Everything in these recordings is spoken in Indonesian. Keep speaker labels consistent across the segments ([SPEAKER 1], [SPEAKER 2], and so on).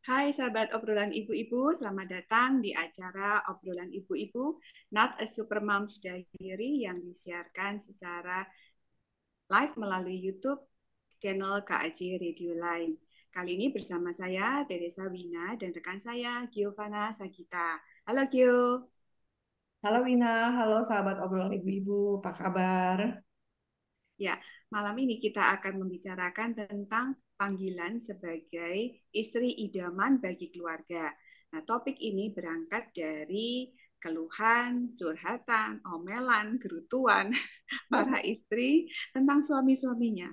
[SPEAKER 1] Hai sahabat obrolan ibu-ibu, selamat datang di acara obrolan ibu-ibu Not a Supermom's Diary yang disiarkan secara live melalui YouTube channel KAJ Radio Line. Kali ini bersama saya, Teresa Wina, dan rekan saya, Giovanna Sagita. Halo Gio.
[SPEAKER 2] Halo Wina, halo sahabat obrolan ibu-ibu, apa kabar?
[SPEAKER 1] Ya, malam ini kita akan membicarakan tentang panggilan sebagai istri idaman bagi keluarga. Nah, topik ini berangkat dari keluhan, curhatan, omelan, gerutuan para istri tentang suami-suaminya.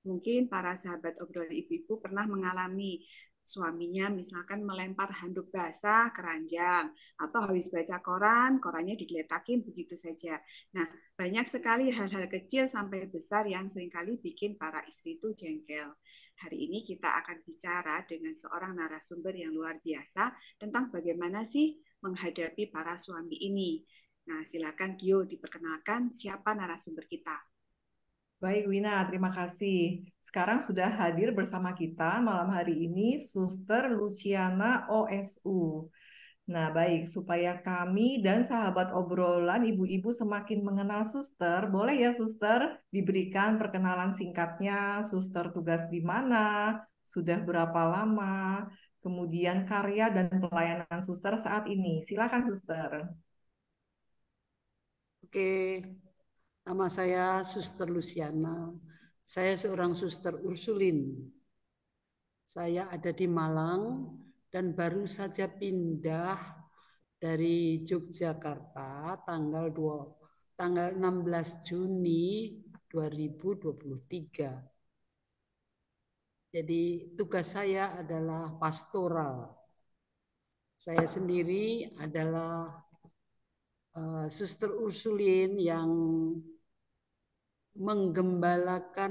[SPEAKER 1] Mungkin para sahabat obrolan ibu-ibu pernah mengalami suaminya misalkan melempar handuk basah ke ranjang atau habis baca koran, korannya digeletakin begitu saja. Nah, banyak sekali hal-hal kecil sampai besar yang seringkali bikin para istri itu jengkel. Hari ini kita akan bicara dengan seorang narasumber yang luar biasa tentang bagaimana sih menghadapi para suami ini. Nah, silakan Gio diperkenalkan siapa narasumber kita.
[SPEAKER 2] Baik Wina, terima kasih. Sekarang sudah hadir bersama kita malam hari ini Suster Luciana OSU. Nah, baik, supaya kami dan sahabat obrolan ibu-ibu semakin mengenal Suster, boleh ya Suster diberikan perkenalan singkatnya, Suster tugas di mana, sudah berapa lama, kemudian karya dan pelayanan Suster saat ini. Silakan Suster.
[SPEAKER 3] Oke, nama saya Suster Luciana. Saya seorang suster Ursulin. Saya ada di Malang dan baru saja pindah dari Yogyakarta tanggal 16 Juni 2023. Jadi tugas saya adalah pastoral. Saya sendiri adalah Suster Ursulin yang menggembalakan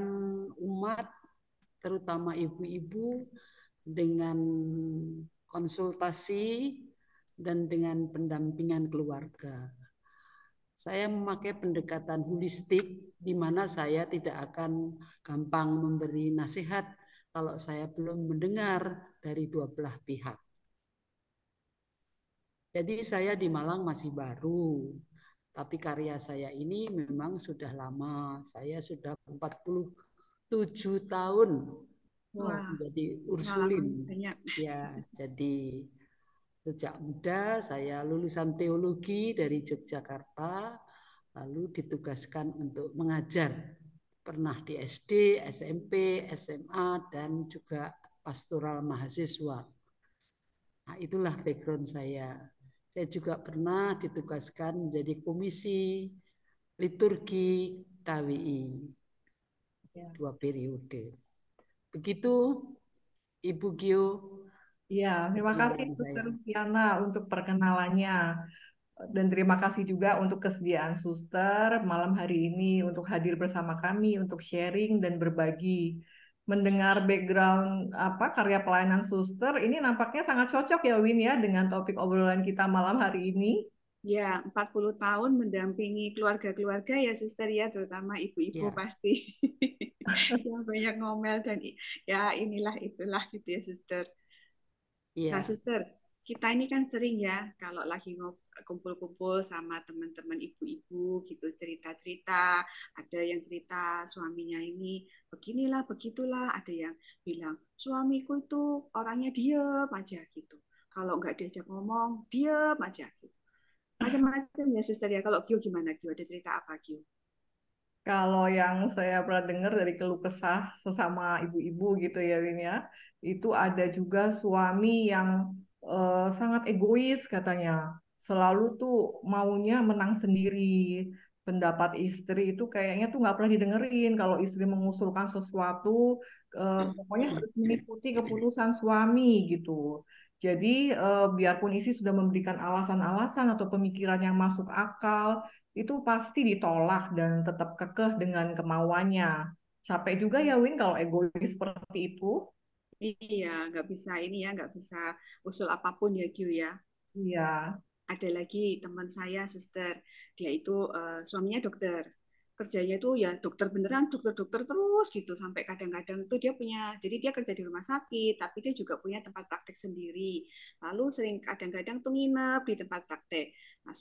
[SPEAKER 3] umat, terutama ibu-ibu, dengan konsultasi dan dengan pendampingan keluarga. Saya memakai pendekatan holistik, di mana saya tidak akan gampang memberi nasihat kalau saya belum mendengar dari dua belah pihak. Jadi saya di Malang masih baru, tapi karya saya ini memang sudah lama. Saya sudah 47 tahun
[SPEAKER 2] Wow.
[SPEAKER 3] menjadi
[SPEAKER 1] Pengalaman
[SPEAKER 3] Ursulin.
[SPEAKER 1] banyak.
[SPEAKER 3] Ya, jadi sejak muda saya lulusan teologi dari Yogyakarta, lalu ditugaskan untuk mengajar. Pernah di SD, SMP, SMA, dan juga pastoral mahasiswa. Nah, itulah background saya. Saya juga pernah ditugaskan menjadi komisi liturgi KWI
[SPEAKER 2] Ya.
[SPEAKER 3] 2 periode. Begitu Ibu Gio
[SPEAKER 2] Iya, terima kasih
[SPEAKER 3] perkenalan
[SPEAKER 2] Suster
[SPEAKER 3] saya.
[SPEAKER 2] Luciana untuk perkenalannya. Dan terima kasih juga untuk kesediaan Suster malam hari ini untuk hadir bersama kami, untuk sharing dan berbagi. Mendengar background apa karya pelayanan Suster, ini nampaknya sangat cocok ya Win ya dengan topik obrolan kita malam hari ini.
[SPEAKER 1] Ya, 40 tahun mendampingi keluarga-keluarga ya suster ya, terutama ibu-ibu
[SPEAKER 3] Ya,
[SPEAKER 1] pasti yang banyak ngomel dan ya inilah itulah gitu ya suster. Nah,
[SPEAKER 3] ya,
[SPEAKER 1] suster, kita ini kan sering ya kalau lagi kumpul-kumpul sama teman-teman ibu-ibu gitu cerita-cerita, ada yang cerita suaminya ini beginilah, begitulah, ada yang bilang suamiku itu orangnya diem aja gitu. Kalau nggak diajak ngomong, diem aja gitu. Macam-macam ya suster ya. Kalau Gio gimana Gio? Ada cerita apa Gio?
[SPEAKER 2] Kalau yang saya pernah dengar dari keluh kesah sesama ibu-ibu gitu ya Win ya, itu ada juga suami yang sangat egois katanya. Selalu tuh maunya menang sendiri. Pendapat istri itu kayaknya tuh nggak pernah didengerin. Kalau istri mengusulkan sesuatu, pokoknya harus mengikuti keputusan suami gitu. Jadi biarpun istri sudah memberikan alasan-alasan atau pemikiran yang masuk akal, itu pasti ditolak dan tetap kekeh dengan kemauannya. Capek juga ya Win kalau egois seperti itu.
[SPEAKER 1] Iya, nggak bisa ini ya, nggak bisa usul apapun ya Gio ya.
[SPEAKER 2] Iya,
[SPEAKER 1] Ada lagi teman saya, suster. Dia itu suaminya dokter. kerjanya itu ya dokter beneran, dokter-dokter terus gitu sampai kadang-kadang tuh dia punya, jadi dia kerja di rumah sakit, tapi dia juga punya tempat praktek sendiri. Lalu sering kadang-kadang tuh nginep di tempat praktek. Nah,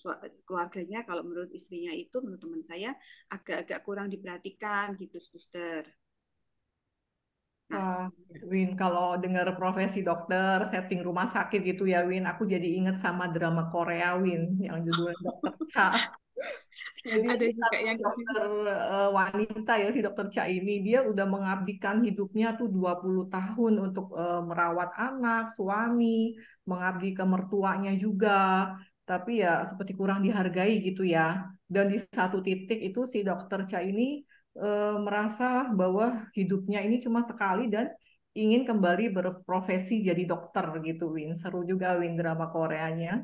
[SPEAKER 1] keluarganya kalau menurut istrinya itu, menurut teman saya agak-agak kurang diperhatikan gitu, suster. Nah,
[SPEAKER 2] Wah, Win, kalau dengar profesi dokter, setting rumah sakit gitu ya, Win, aku jadi inget sama drama Korea, Win, yang judulnya Dokter Cha. Jadi
[SPEAKER 1] ada juga
[SPEAKER 2] satu
[SPEAKER 1] yang
[SPEAKER 2] dokter wanita ya, si dokter Cha ini, dia udah mengabdikan hidupnya tuh 20 tahun untuk merawat anak, suami, mengabdi ke mertuanya juga. Tapi ya seperti kurang dihargai gitu ya. Dan di satu titik itu si dokter Cha ini merasa bahwa hidupnya ini cuma sekali dan ingin kembali berprofesi jadi dokter gitu, Win. Seru juga, Win, drama Koreanya.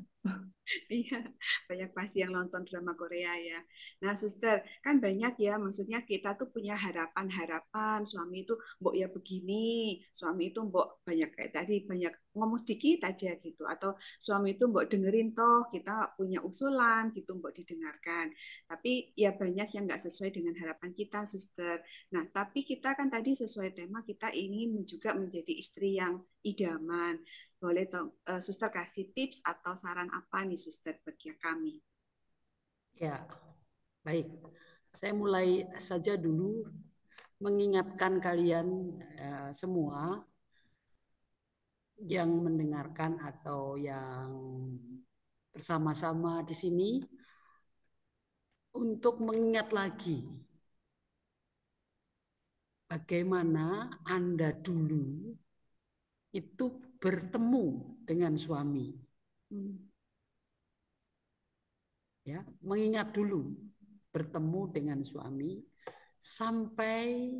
[SPEAKER 1] iya, banyak pasti yang nonton drama Korea ya. Nah, suster, kan banyak ya, maksudnya kita tuh punya harapan-harapan, suami itu mbok ya begini, suami itu mbok banyak kayak tadi, banyak ngomong sedikit aja gitu, atau suami itu mbok dengerin toh, kita punya usulan gitu, mbok didengarkan. Tapi ya banyak yang nggak sesuai dengan harapan kita, suster. Nah, tapi kita kan tadi sesuai tema, kita ingin juga menjadi istri yang idaman. Boleh dong, Suster kasih tips atau saran apa nih Suster bagi kami?
[SPEAKER 3] Ya, baik. Saya mulai saja dulu mengingatkan kalian semua yang mendengarkan atau yang bersama-sama di sini untuk mengingat lagi bagaimana Anda dulu itu bertemu dengan suami. Ya, mengingat dulu bertemu dengan suami sampai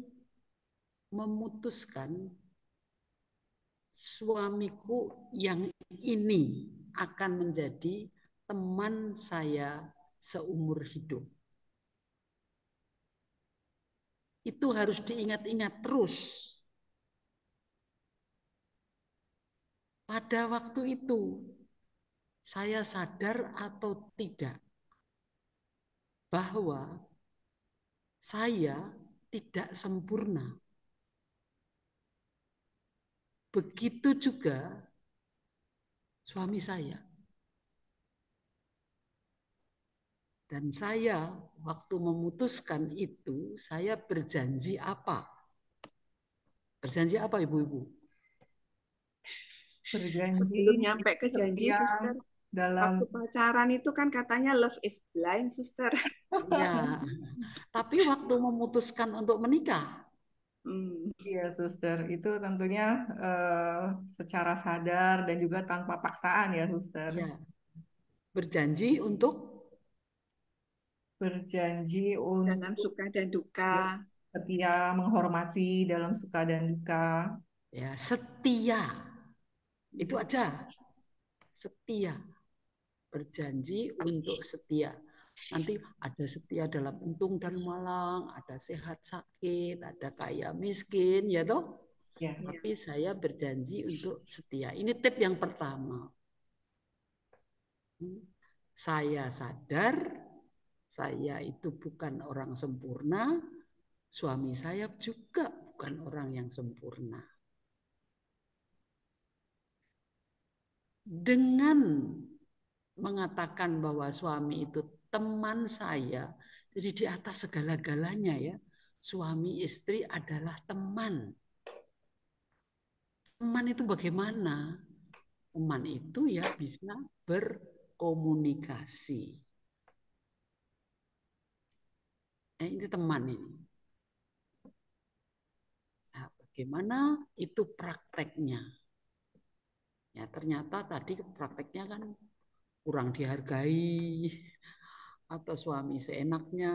[SPEAKER 3] memutuskan suamiku yang ini akan menjadi teman saya seumur hidup. Itu harus diingat-ingat terus. Pada waktu itu, saya sadar atau tidak bahwa saya tidak sempurna. Begitu juga suami saya. Dan saya waktu memutuskan itu, saya berjanji apa? Berjanji apa ibu-ibu?
[SPEAKER 2] Berjanji
[SPEAKER 1] Sebelum nyampe ke janji,
[SPEAKER 2] setia
[SPEAKER 1] Suster,
[SPEAKER 2] dalam.
[SPEAKER 1] waktu pacaran itu kan katanya love is blind, Suster.
[SPEAKER 3] Ya, tapi waktu memutuskan untuk menikah,
[SPEAKER 1] Hmm.
[SPEAKER 2] Iya, suster. Itu tentunya secara sadar dan juga tanpa paksaan ya, suster.
[SPEAKER 3] ya berjanji untuk
[SPEAKER 2] Berjanji
[SPEAKER 1] Dalam
[SPEAKER 2] untuk
[SPEAKER 1] suka dan duka.
[SPEAKER 2] setia menghormati dalam suka dan duka.
[SPEAKER 3] ya setia. Itu aja, setia. Berjanji untuk setia. Nanti ada setia dalam untung dan malang, ada sehat sakit, ada kaya miskin, ya toh.
[SPEAKER 2] Ya,
[SPEAKER 1] Ya.
[SPEAKER 3] Tapi saya berjanji untuk setia. Ini tip yang pertama. Saya sadar saya itu bukan orang sempurna, suami saya juga bukan orang yang sempurna. Dengan mengatakan bahwa suami itu teman saya, jadi di atas segala-galanya ya, suami istri adalah teman. Teman itu bagaimana? Teman itu ya bisa berkomunikasi. Ini teman ini. Nah, bagaimana itu prakteknya? Ya ternyata tadi prakteknya kan kurang dihargai, atau suami seenaknya,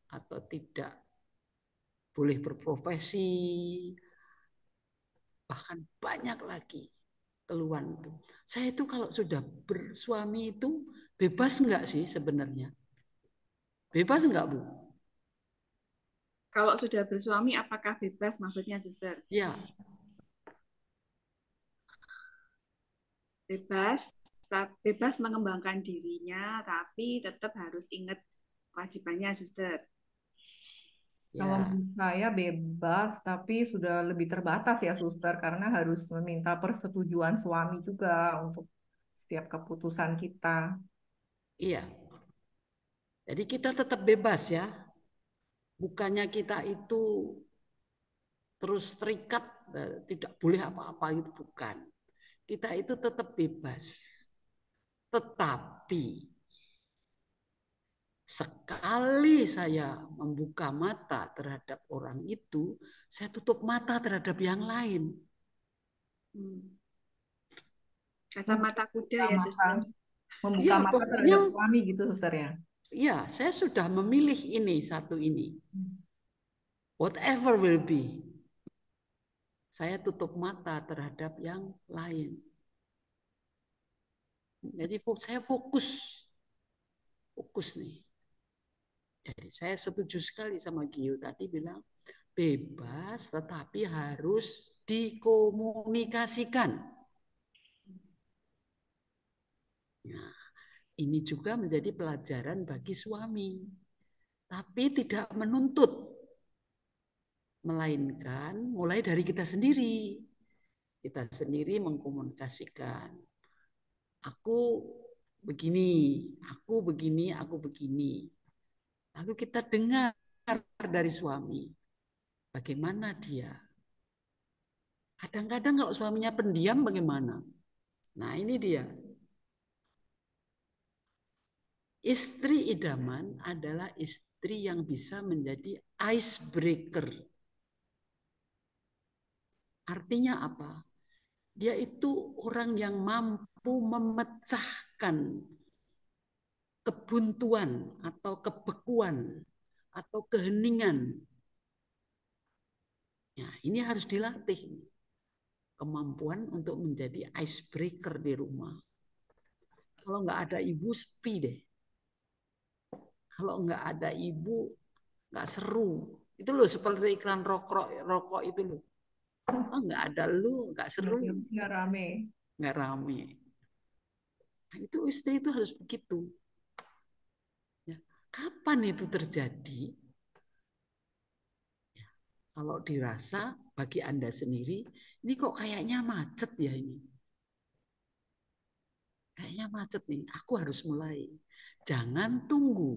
[SPEAKER 3] atau tidak boleh berprofesi, bahkan banyak lagi keluhan itu. Saya itu kalau sudah bersuami itu bebas enggak sih sebenarnya? Bebas enggak, Bu?
[SPEAKER 1] Kalau sudah bersuami, apakah bebas maksudnya, Suster?
[SPEAKER 3] Ya,
[SPEAKER 1] Bebas, bebas mengembangkan dirinya, tapi tetap harus ingat kewajibannya, Suster?
[SPEAKER 2] Kalau
[SPEAKER 3] Ya,
[SPEAKER 2] menurut saya bebas, tapi sudah lebih terbatas ya, Suster, karena harus meminta persetujuan suami juga untuk setiap keputusan kita.
[SPEAKER 3] iya. Jadi kita tetap bebas ya. Bukannya kita itu terus terikat, tidak boleh apa-apa itu bukan. Kita itu tetap bebas. Tetapi sekali saya membuka mata terhadap orang itu, saya tutup mata terhadap yang lain.
[SPEAKER 1] Kacamata kuda
[SPEAKER 2] Membuka
[SPEAKER 1] ya,
[SPEAKER 2] mata,
[SPEAKER 1] Suster?
[SPEAKER 2] membuka
[SPEAKER 3] Ya,
[SPEAKER 2] mata
[SPEAKER 3] pokoknya
[SPEAKER 2] terhadap suami gitu, Suster ya.
[SPEAKER 3] ya, saya sudah memilih ini satu ini. Whatever will be. Saya tutup mata terhadap yang lain. Jadi saya fokus nih. Jadi saya setuju sekali sama Gio tadi bilang bebas tetapi harus dikomunikasikan. Nah, ini juga menjadi pelajaran bagi suami. Tapi tidak menuntut. Melainkan mulai dari kita sendiri. Kita sendiri mengkomunikasikan. Aku begini, aku begini, aku begini. Lalu kita dengar dari suami, bagaimana dia. Kadang-kadang kalau suaminya pendiam bagaimana? Nah ini dia. Istri idaman adalah istri yang bisa menjadi icebreaker. Artinya apa? Dia itu orang yang mampu memecahkan kebuntuan atau kebekuan atau keheningan. Ya, ini harus dilatih. Kemampuan untuk menjadi icebreaker di rumah. Kalau nggak ada ibu, sepi deh. Kalau nggak ada ibu, nggak seru. Itu loh seperti iklan rokok itu loh. Oh, nggak ada lu, nggak seru,
[SPEAKER 2] Nggak rame.
[SPEAKER 3] nggak rame. Nah, itu istri itu harus begitu. Ya. Kapan itu terjadi? Ya. Kalau dirasa bagi Anda sendiri, ini kok kayaknya macet ya ini. Kayaknya macet nih, aku harus mulai. Jangan tunggu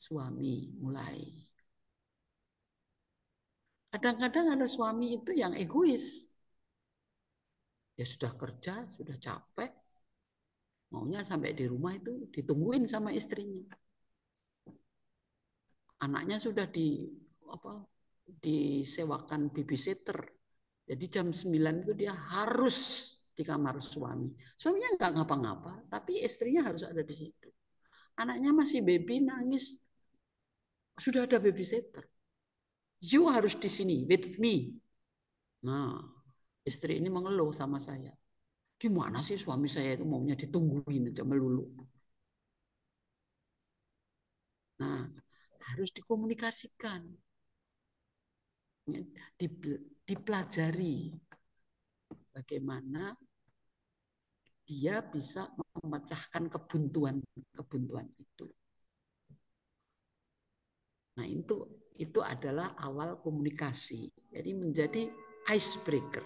[SPEAKER 3] suami mulai. Kadang-kadang ada suami itu yang egois. Dia sudah kerja, sudah capek, maunya sampai di rumah itu ditungguin sama istrinya. Anaknya sudah disewakan babysitter. Jadi jam 9 itu dia harus di kamar suami. Suaminya nggak ngapa-ngapa, tapi istrinya harus ada di situ. Anaknya masih baby nangis, sudah ada babysitter. You harus di sini with me. Nah, istri ini mengeluh sama saya. Gimana sih suami saya itu maunya ditungguin aja melulu. Nah, harus dikomunikasikan. Dipelajari bagaimana dia bisa memecahkan kebuntuan itu. Nah, itu adalah awal komunikasi. Jadi menjadi icebreaker.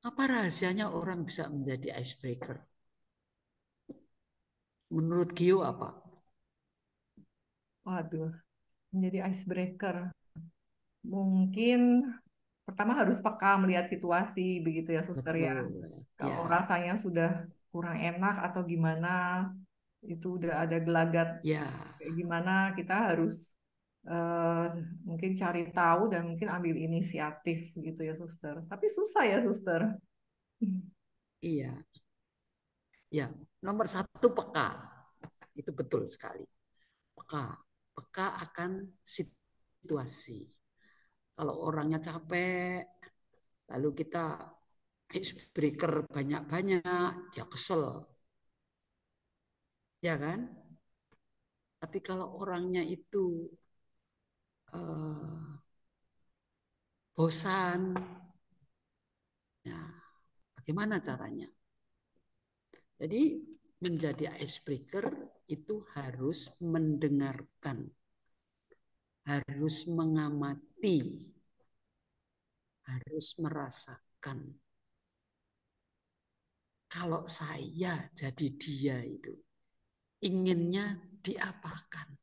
[SPEAKER 3] Apa rahasianya orang bisa menjadi icebreaker? Menurut Gio apa?
[SPEAKER 2] Waduh, menjadi icebreaker. Mungkin pertama harus peka melihat situasi begitu ya, Suster ya.
[SPEAKER 3] Betul.
[SPEAKER 2] Kalau
[SPEAKER 3] Ya,
[SPEAKER 2] rasanya sudah kurang enak atau gimana, itu udah ada gelagat
[SPEAKER 3] ya,
[SPEAKER 2] kayak gimana, kita harus eh, mungkin cari tahu dan mungkin ambil inisiatif gitu ya, Suster. Tapi susah ya, Suster.
[SPEAKER 3] iya. Ya, nomor satu peka. Itu betul sekali. Peka akan situasi. Kalau orangnya capek, lalu kita icebreaker banyak-banyak, dia kesel. Ya kan? Tapi kalau orangnya itu bosan, ya bagaimana caranya? Jadi menjadi icebreaker itu harus mendengarkan, harus mengamati, harus merasakan. Kalau saya jadi dia itu, inginnya diapakan?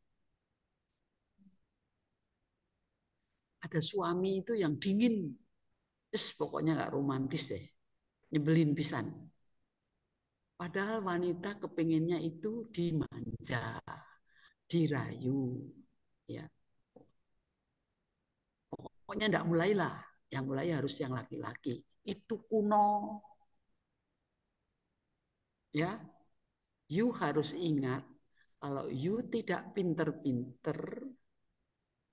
[SPEAKER 3] Ada suami itu yang dingin, pokoknya nggak romantis deh, nyebelin pisan. Padahal wanita kepinginnya itu dimanja, dirayu, ya. Pokoknya enggak mulailah, yang mulai harus yang laki-laki. Itu kuno. Ya, you harus ingat kalau you tidak pinter-pinter,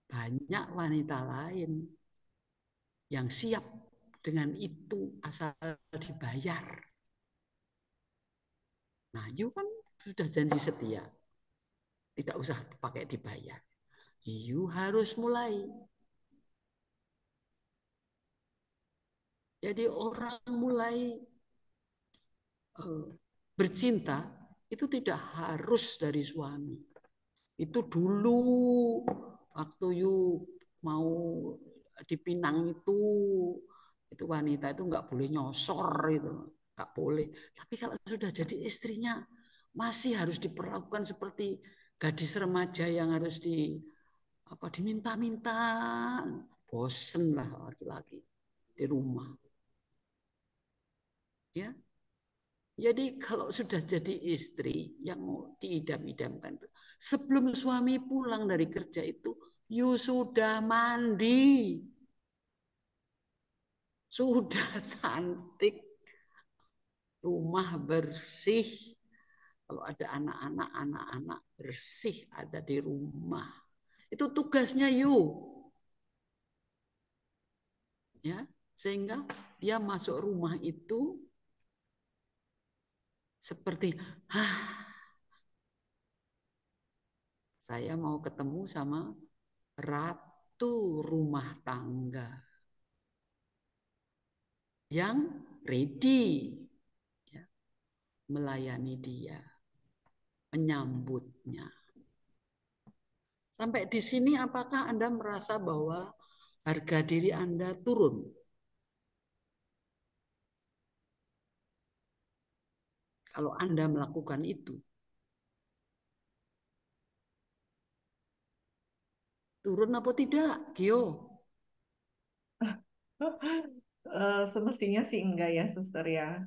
[SPEAKER 3] banyak wanita lain yang siap dengan itu asal dibayar. Nah, you kan sudah janji setia. Tidak usah pakai dibayar. You harus mulai. Jadi orang mulai bercinta itu tidak harus dari suami. Itu dulu waktu you mau dipinang itu wanita itu nggak boleh nyosor itu, nggak boleh. Tapi kalau sudah jadi istrinya masih harus diperlakukan seperti gadis remaja yang harus diminta-minta. Bosen lah laki-laki di rumah. Ya, jadi kalau sudah jadi istri yang mau diidam-idamkan itu, sebelum suami pulang dari kerja itu, you sudah mandi, sudah cantik, rumah bersih. Kalau ada anak-anak bersih ada di rumah. Itu tugasnya you. Ya, sehingga dia masuk rumah itu seperti, saya mau ketemu sama ratu rumah tangga yang ready ya, melayani dia, menyambutnya. Sampai di sini apakah Anda merasa bahwa harga diri Anda turun? Kalau Anda melakukan itu. Turun apa tidak, Gio?
[SPEAKER 2] Semestinya sih enggak ya, Suster ya.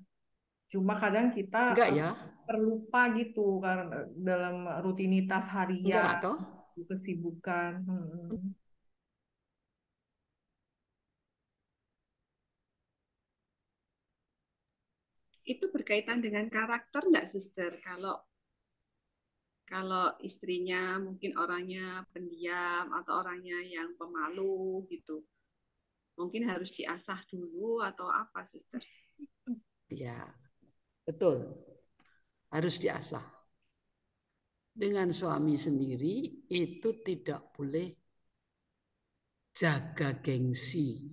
[SPEAKER 2] Cuma kadang kita
[SPEAKER 3] Enggak ya?
[SPEAKER 2] terlupa gitu karena dalam rutinitas
[SPEAKER 3] Enggak
[SPEAKER 2] harian,
[SPEAKER 3] toh?
[SPEAKER 2] kesibukan.
[SPEAKER 1] Itu berkaitan dengan karakter enggak, Sister? Kalau istrinya mungkin orangnya pendiam atau orangnya yang pemalu gitu. Mungkin harus diasah dulu atau apa, Sister?
[SPEAKER 3] Ya, betul. Harus diasah. Dengan suami sendiri itu tidak boleh jaga gengsi.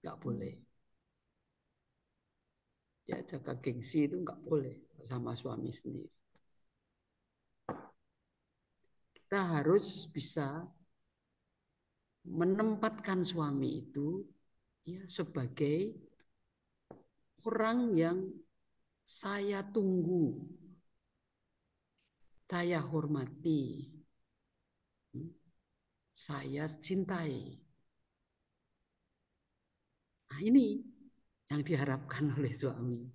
[SPEAKER 3] Enggak boleh. Ya, jaga gengsi itu enggak boleh sama suami sendiri. Kita harus bisa menempatkan suami itu ya sebagai orang yang saya tunggu, saya hormati, saya cintai. Nah, ini yang diharapkan oleh suami.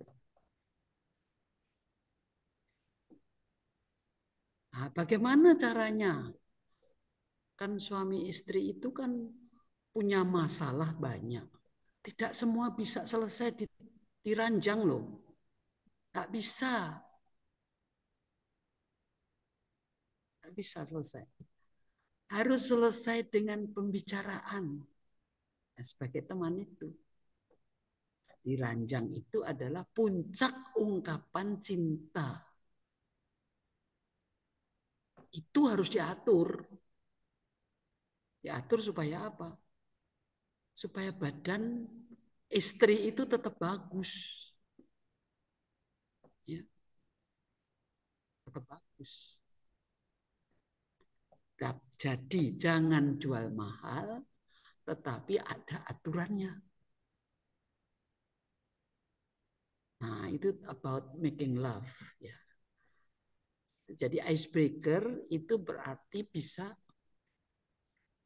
[SPEAKER 3] Nah, bagaimana caranya? Kan suami istri itu kan punya masalah banyak. Tidak semua bisa selesai diranjang loh. Tak bisa. Tak bisa selesai. Harus selesai dengan pembicaraan. Nah, sebagai teman itu. Diranjang itu adalah puncak ungkapan cinta. Itu harus diatur. Diatur supaya apa? Supaya badan istri itu tetap bagus. Ya. tetap bagus. Jadi jangan jual mahal, tetapi ada aturannya. Nah, itu about making love. Ya. Jadi icebreaker itu berarti bisa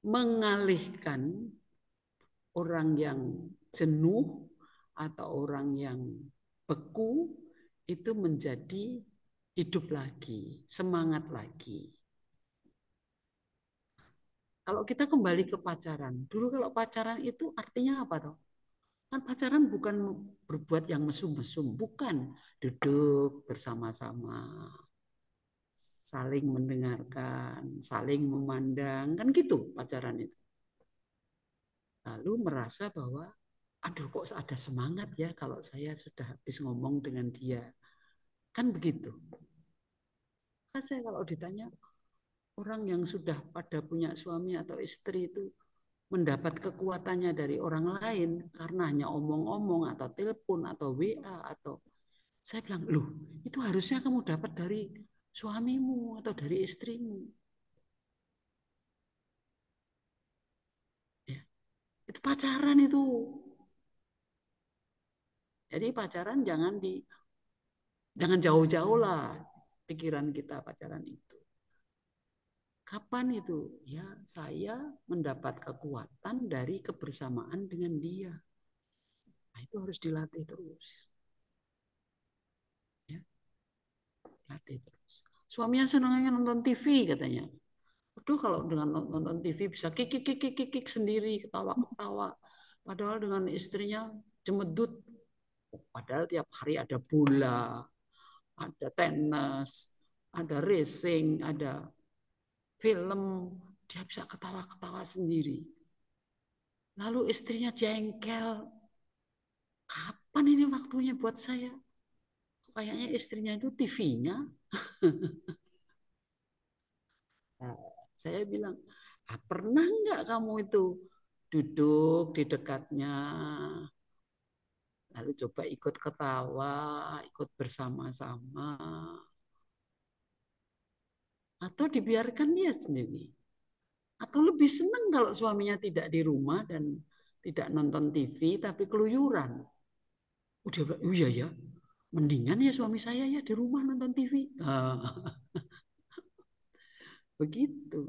[SPEAKER 3] mengalihkan orang yang jenuh atau orang yang beku itu menjadi hidup lagi, semangat lagi. Kalau kita kembali ke pacaran, dulu kalau pacaran itu artinya apa toh? Kan pacaran bukan berbuat yang mesum-mesum, bukan duduk bersama-sama, saling mendengarkan, saling memandang, kan gitu pacaran itu. Lalu merasa bahwa, aduh kok ada semangat ya kalau saya sudah habis ngomong dengan dia. Kan begitu. Kan saya kalau ditanya, orang yang sudah pada punya suami atau istri itu mendapat kekuatannya dari orang lain karena hanya omong-omong atau telepon atau WA atau saya bilang, loh itu harusnya kamu dapat dari suamimu atau dari istrimu. Ya, itu pacaran itu. Jadi pacaran jangan jauh-jauh lah pikiran kita pacaran itu. Kapan itu? Ya, saya mendapat kekuatan dari kebersamaan dengan dia. Nah, itu harus dilatih terus. Ya, latih terus. Suaminya senangnya nonton TV katanya. Aduh kalau dengan nonton TV bisa kikik sendiri, ketawa-ketawa. Padahal dengan istrinya jemedut. Padahal tiap hari ada bola, ada tenis, ada racing, ada film. Dia bisa ketawa-ketawa sendiri. Lalu istrinya jengkel. Kapan ini waktunya buat saya? Kayaknya istrinya itu TV-nya. Nah, saya bilang, pernah nggak kamu itu duduk di dekatnya, lalu coba ikut ketawa, ikut bersama-sama, atau dibiarkan dia sendiri? Atau lebih senang kalau suaminya tidak di rumah dan tidak nonton TV, tapi keluyuran? Udah bilang, oh iya ya, mendingan ya suami saya ya di rumah nonton TV. Begitu.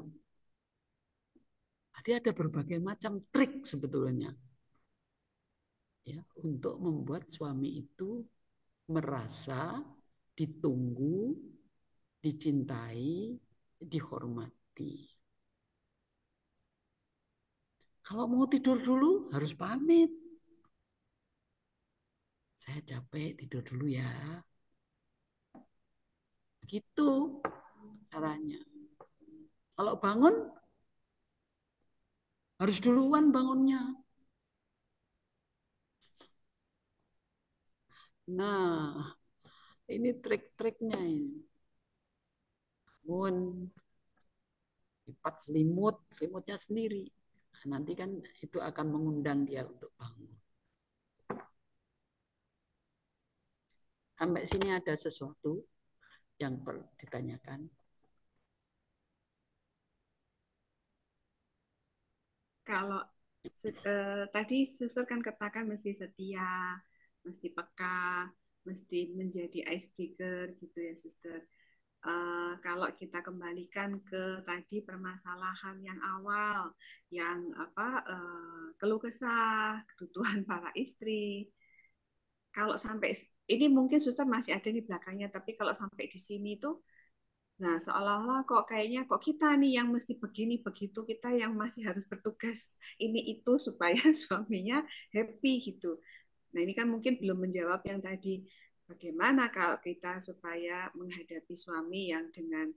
[SPEAKER 3] Jadi ada berbagai macam trik sebetulnya ya untuk membuat suami itu merasa ditunggu, dicintai, dihormati. Kalau mau tidur dulu harus pamit. Saya capek, tidur dulu ya. Gitu caranya. Kalau bangun harus duluan bangunnya. Nah, ini trik-triknya ini. Bangun, lipat selimutnya sendiri. Nah, nanti kan itu akan mengundang dia untuk bangun. Sampai sini ada sesuatu yang perlu ditanyakan.
[SPEAKER 1] Kalau tadi suster kan katakan mesti setia, mesti peka, mesti menjadi icebreaker gitu ya suster. Kalau kita kembalikan ke tadi permasalahan yang awal, yang keluh kesah, kebutuhan para istri. Kalau sampai ini mungkin suster masih ada di belakangnya, tapi kalau sampai di sini tuh, nah seolah-olah kok kayaknya kok kita nih yang mesti begini begitu, kita yang masih harus bertugas ini itu supaya suaminya happy gitu. Nah ini kan mungkin belum menjawab yang tadi, bagaimana kalau kita supaya menghadapi suami yang dengan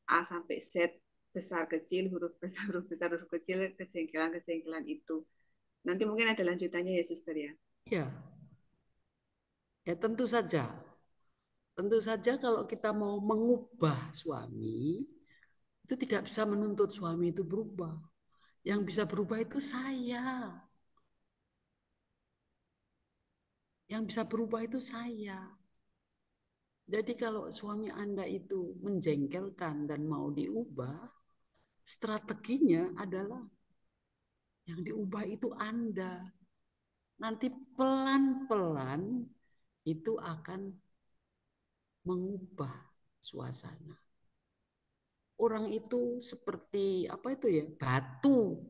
[SPEAKER 1] A sampai Z, besar kecil, huruf besar, huruf kecil, kejengkelan itu. Nanti mungkin ada lanjutannya ya suster ya.
[SPEAKER 3] Ya, ya tentu saja. Tentu saja kalau kita mau mengubah suami, itu tidak bisa menuntut suami itu berubah. Yang bisa berubah itu saya. Yang bisa berubah itu saya. Jadi kalau suami Anda itu menjengkelkan dan mau diubah, strateginya adalah yang diubah itu Anda. Nanti pelan-pelan itu akan mengubah suasana. Orang itu seperti apa itu ya? Batu.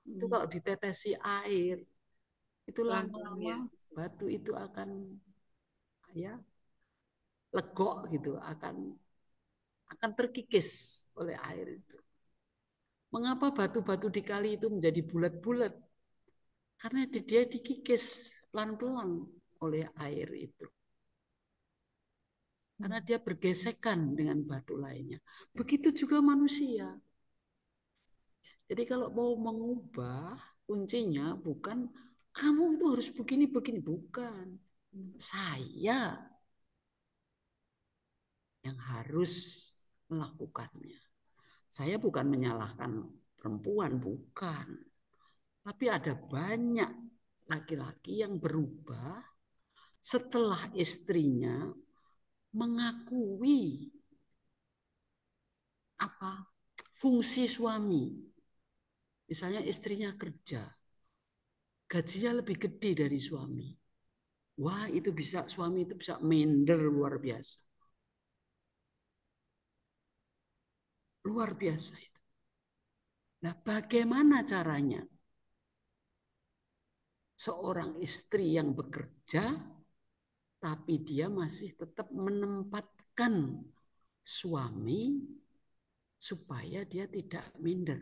[SPEAKER 3] Itu kalau ditetesi air, itu
[SPEAKER 1] Pelan-pelan ya.
[SPEAKER 3] lama-lama batu itu akan ya legok gitu, akan terkikis oleh air itu. Mengapa batu-batu di kali itu menjadi bulat-bulat? Karena dia dikikis pelan-pelan oleh air itu. Karena dia bergesekan dengan batu lainnya. Begitu juga manusia. Jadi kalau mau mengubah, kuncinya bukan kamu itu harus begini-begini. Bukan. Saya yang harus melakukannya. Saya bukan menyalahkan perempuan, bukan. Tapi ada banyak laki-laki yang berubah setelah istrinya mengakui apa fungsi suami. Misalnya istrinya kerja, gajinya lebih gede dari suami. Wah, itu bisa suami itu bisa minder luar biasa. Luar biasa itu. Nah, bagaimana caranya? Seorang istri yang bekerja tapi dia masih tetap menempatkan suami supaya dia tidak minder.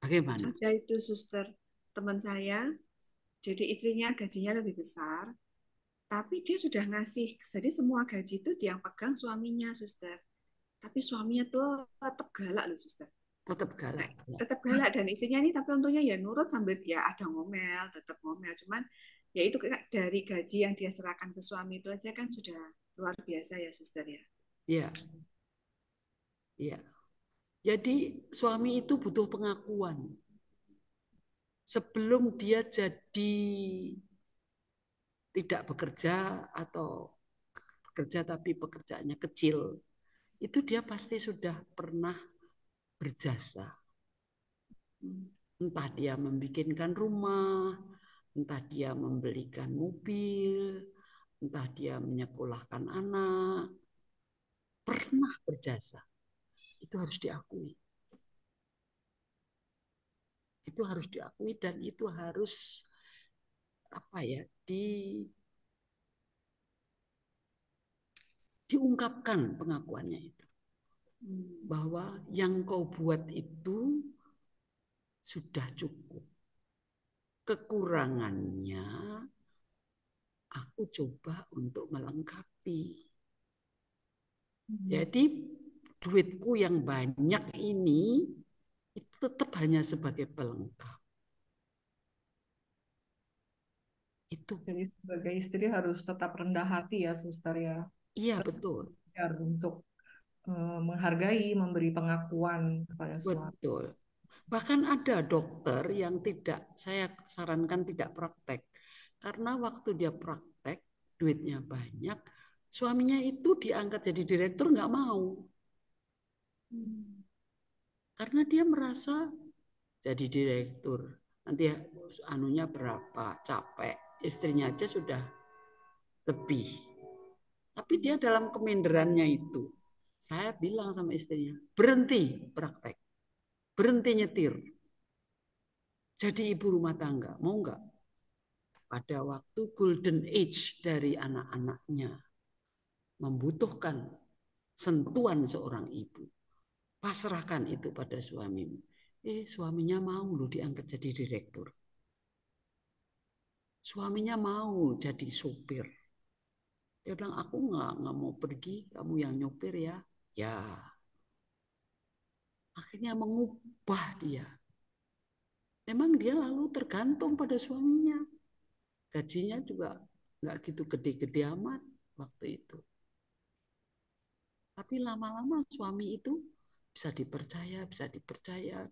[SPEAKER 3] Bagaimana?
[SPEAKER 1] Ada itu suster teman saya, jadi istrinya gajinya lebih besar, tapi dia sudah ngasih, jadi semua gaji itu dia yang pegang suaminya, suster. Tapi suaminya tuh tetap galak loh, suster.
[SPEAKER 3] Tetap
[SPEAKER 1] Nah,
[SPEAKER 3] galak.
[SPEAKER 1] tetap galak dan istrinya ini tapi untungnya ya nurut sambil ya ada ngomel, tetap ngomel. Cuman ya itu dari gaji yang dia serahkan ke suami itu aja kan sudah luar biasa ya, suster ya.
[SPEAKER 3] Iya, iya. Jadi suami itu butuh pengakuan. Sebelum dia jadi tidak bekerja atau bekerja tapi pekerjaannya kecil, itu dia pasti sudah pernah berjasa. Entah dia membikinkan rumah, entah dia membelikan mobil, entah dia menyekolahkan anak, pernah berjasa. Itu harus diakui. Itu harus diakui dan itu harus apa ya diungkapkan pengakuannya itu bahwa yang kau buat itu sudah cukup. Kekurangannya aku coba untuk melengkapi. Jadi duitku yang banyak ini itu tetap hanya sebagai pelengkap. Itu.
[SPEAKER 2] Jadi sebagai istri harus tetap rendah hati ya, suster ya.
[SPEAKER 3] Iya betul.
[SPEAKER 2] Untuk menghargai, memberi pengakuan kepada suami.
[SPEAKER 3] Betul. Bahkan ada dokter yang tidak, saya sarankan tidak praktek. Karena waktu dia praktek, duitnya banyak, suaminya itu diangkat jadi direktur nggak mau. Karena dia merasa jadi direktur, nanti anunya berapa, capek. Istrinya aja sudah lebih. Tapi dia dalam keminderannya itu, saya bilang sama istrinya, berhenti praktek, berhenti nyetir. Jadi ibu rumah tangga, mau nggak? Pada waktu golden age dari anak-anaknya, membutuhkan sentuhan seorang ibu. Pasrahkan itu pada suamimu. Suaminya mau loh diangkat jadi direktur. Suaminya mau jadi sopir. Dia bilang, aku nggak mau pergi, kamu yang nyopir ya. Ya, akhirnya mengubah dia. Memang dia lalu tergantung pada suaminya. Gajinya juga nggak gitu gede-gede amat waktu itu. Tapi lama-lama suami itu bisa dipercaya,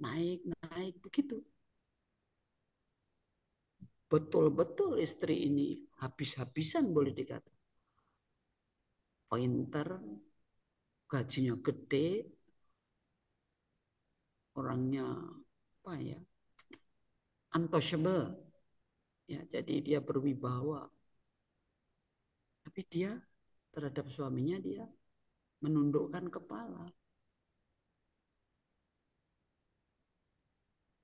[SPEAKER 3] naik begitu. betul-betul istri ini habis-habisan boleh dikatakan. Pointer, gajinya gede, orangnya apa ya, untouchable, ya, jadi dia berwibawa. Tapi dia terhadap suaminya dia menundukkan kepala,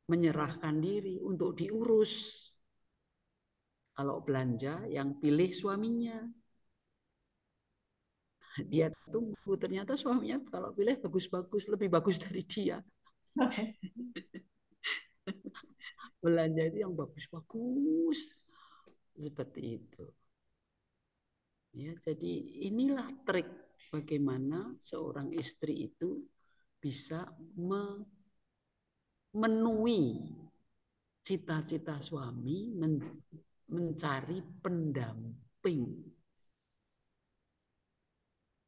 [SPEAKER 3] menyerahkan diri untuk diurus. Kalau belanja yang pilih suaminya. Dia tunggu, ternyata suaminya kalau pilih bagus-bagus, lebih bagus dari dia. Belanja itu yang bagus-bagus. Seperti itu. Ya, jadi inilah trik bagaimana seorang istri itu bisa memenuhi cita-cita suami, mencari pendamping.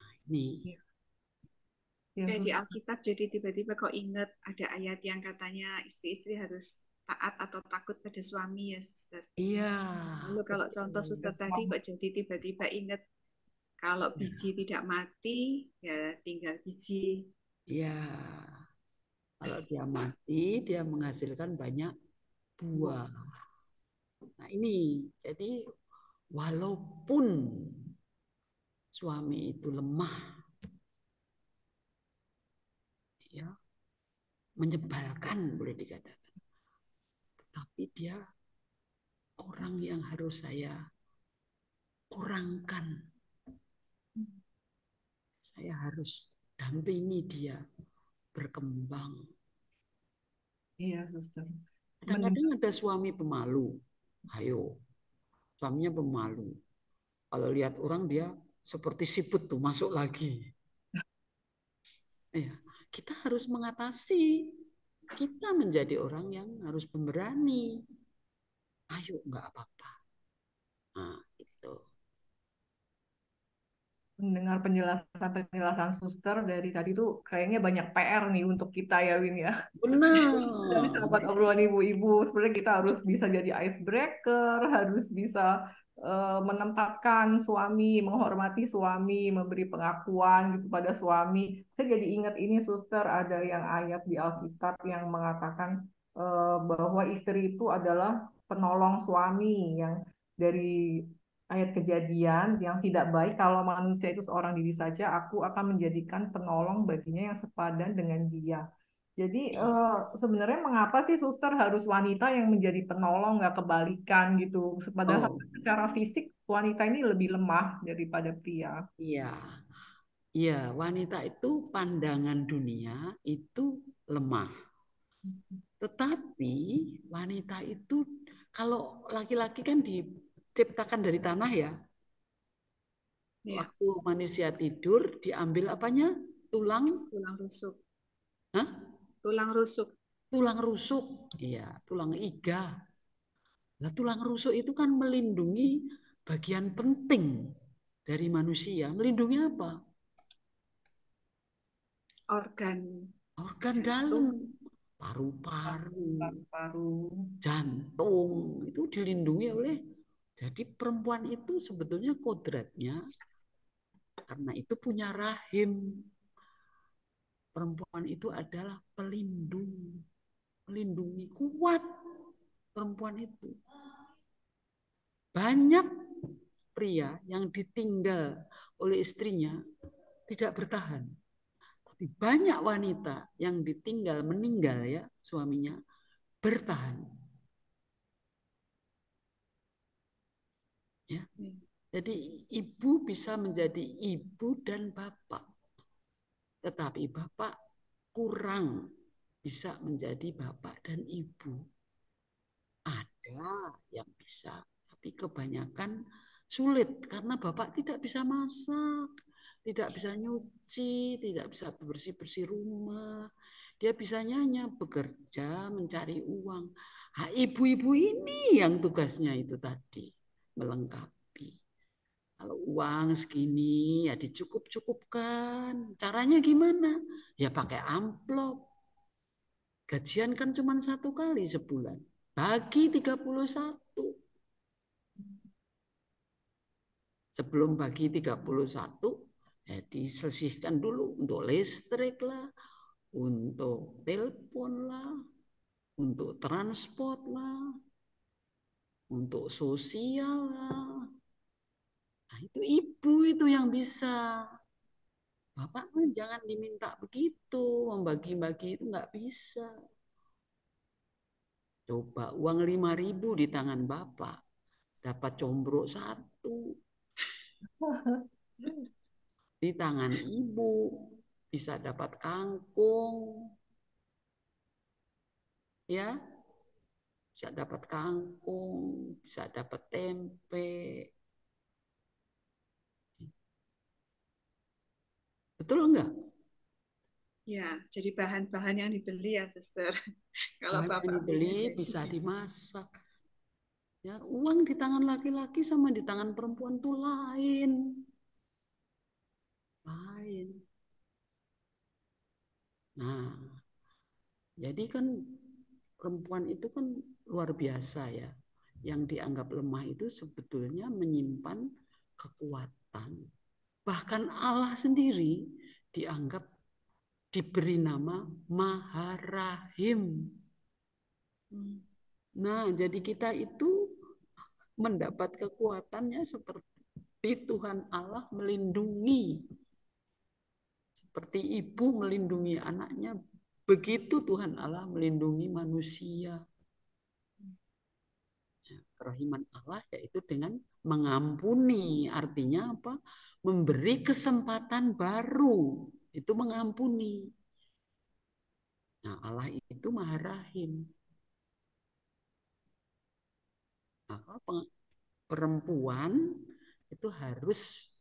[SPEAKER 3] Nah, ini.
[SPEAKER 1] Ya, di Alkitab jadi tiba-tiba kok ingat ada ayat yang katanya istri-istri harus taat atau takut pada suami ya, Suster.
[SPEAKER 3] Iya.
[SPEAKER 1] Lalu kalau contoh Suster tadi kok jadi tiba-tiba ingat kalau biji tidak mati ya tinggal biji.
[SPEAKER 3] Iya. Kalau dia mati, dia menghasilkan banyak buah. Nah ini, jadi walaupun suami itu lemah, ya, menyebalkan boleh dikatakan, tapi dia orang yang harus saya kurangkan. Saya harus dampingi dia berkembang.
[SPEAKER 2] Iya, Suster.
[SPEAKER 3] Kadang-kadang ada suami pemalu. Ayo, suaminya pemalu. Kalau lihat orang dia seperti siput tuh masuk lagi. Ya, kita harus mengatasi. Kita menjadi orang yang harus pemberani. Ayo, nggak apa-apa. Nah, itu.
[SPEAKER 2] Mendengar penjelasan Suster dari tadi tuh kayaknya banyak PR nih untuk kita ya, Win ya. Dari
[SPEAKER 3] Benar.
[SPEAKER 2] sahabat obrolan ibu-ibu, sebenarnya kita harus bisa jadi icebreaker, harus bisa menempatkan suami, menghormati suami, memberi pengakuan gitu pada suami. Saya jadi ingat ini, Suster, ada yang ayat di Alkitab yang mengatakan bahwa istri itu adalah penolong suami, yang dari ayat Kejadian yang tidak baik kalau manusia itu seorang diri saja, aku akan menjadikan penolong baginya yang sepadan dengan dia. Jadi sebenarnya mengapa sih Suster harus wanita yang menjadi penolong, nggak kebalikan gitu? Padahal
[SPEAKER 3] Oh,
[SPEAKER 2] secara fisik wanita ini lebih lemah daripada pria.
[SPEAKER 3] iya. Iya, wanita itu pandangan dunia itu lemah. Tetapi wanita itu kalau laki-laki kan diciptakan dari tanah ya.
[SPEAKER 1] Ya,
[SPEAKER 3] Waktu manusia tidur diambil apanya? Tulang?
[SPEAKER 1] tulang rusuk.
[SPEAKER 3] Hah?
[SPEAKER 1] Tulang rusuk.
[SPEAKER 3] Tulang rusuk. Iya, tulang iga. Nah, tulang rusuk itu kan melindungi bagian penting dari manusia. Melindungi apa?
[SPEAKER 1] Organ
[SPEAKER 3] Organ
[SPEAKER 1] jantung,
[SPEAKER 3] dalam, paru-paru,
[SPEAKER 2] Paru.
[SPEAKER 3] jantung itu dilindungi oleh. Jadi perempuan itu sebetulnya kodratnya karena itu punya rahim. Perempuan itu adalah pelindung, melindungi, kuat perempuan itu. Banyak pria yang ditinggal oleh istrinya tidak bertahan. Tapi banyak wanita yang ditinggal, meninggal ya suaminya, bertahan. Ya. Jadi ibu bisa menjadi ibu dan bapak. Tetapi bapak kurang bisa menjadi bapak dan ibu. Ada yang bisa, tapi kebanyakan sulit karena bapak tidak bisa masak, tidak bisa nyuci, tidak bisa bersih-bersih rumah. Dia bisanya hanya bekerja, mencari uang. Nah, ibu-ibu ini yang tugasnya itu tadi melengkapi. Kalau uang segini ya dicukup-cukupkan. Caranya gimana? Ya pakai amplop. Gajian kan cuma 1 kali sebulan. Bagi 31. Sebelum bagi 31, ya disisihkan dulu untuk listrik lah, untuk telepon lah, untuk transport lah, untuk sosial lah. Nah, itu ibu itu yang bisa. Bapak jangan diminta begitu, membagi-bagi itu nggak bisa. Coba uang 5.000 di tangan Bapak, dapat combro 1. Di tangan ibu bisa dapat kangkung, ya, bisa dapat kangkung, bisa dapat tempe. Betul enggak?
[SPEAKER 1] Ya, jadi bahan-bahan yang dibeli ya, Suster. Kalau
[SPEAKER 3] Bahan yang
[SPEAKER 1] Bapak belinya
[SPEAKER 3] dibeli
[SPEAKER 1] jadi.
[SPEAKER 3] bisa dimasak. Ya, uang di tangan laki-laki sama di tangan perempuan tuh lain. Lain. Nah, jadi kan perempuan itu kan luar biasa ya. Yang dianggap lemah itu sebetulnya menyimpan kekuatan. Bahkan Allah sendiri dianggap diberi nama Maharahim. Nah, jadi kita itu mendapat kekuatannya seperti Tuhan Allah melindungi. Seperti ibu melindungi anaknya, begitu Tuhan Allah melindungi manusia. Kerahiman Allah yaitu dengan mengampuni. Artinya apa? Memberi kesempatan baru. Itu mengampuni. Nah, Allah itu Maha Rahim. Maka perempuan itu harus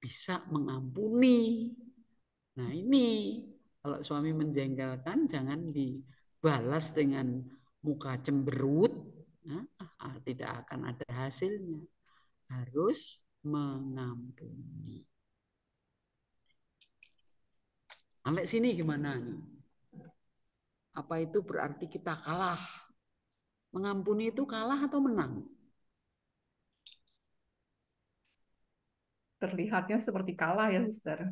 [SPEAKER 3] bisa mengampuni. Nah, ini kalau suami menjengkelkan jangan dibalas dengan muka cemberut, nah, tidak akan ada hasilnya. Harus mengampuni. Sampai sini gimana nih? Apa itu berarti kita kalah? Mengampuni itu kalah atau menang?
[SPEAKER 2] Terlihatnya seperti kalah ya, Suster.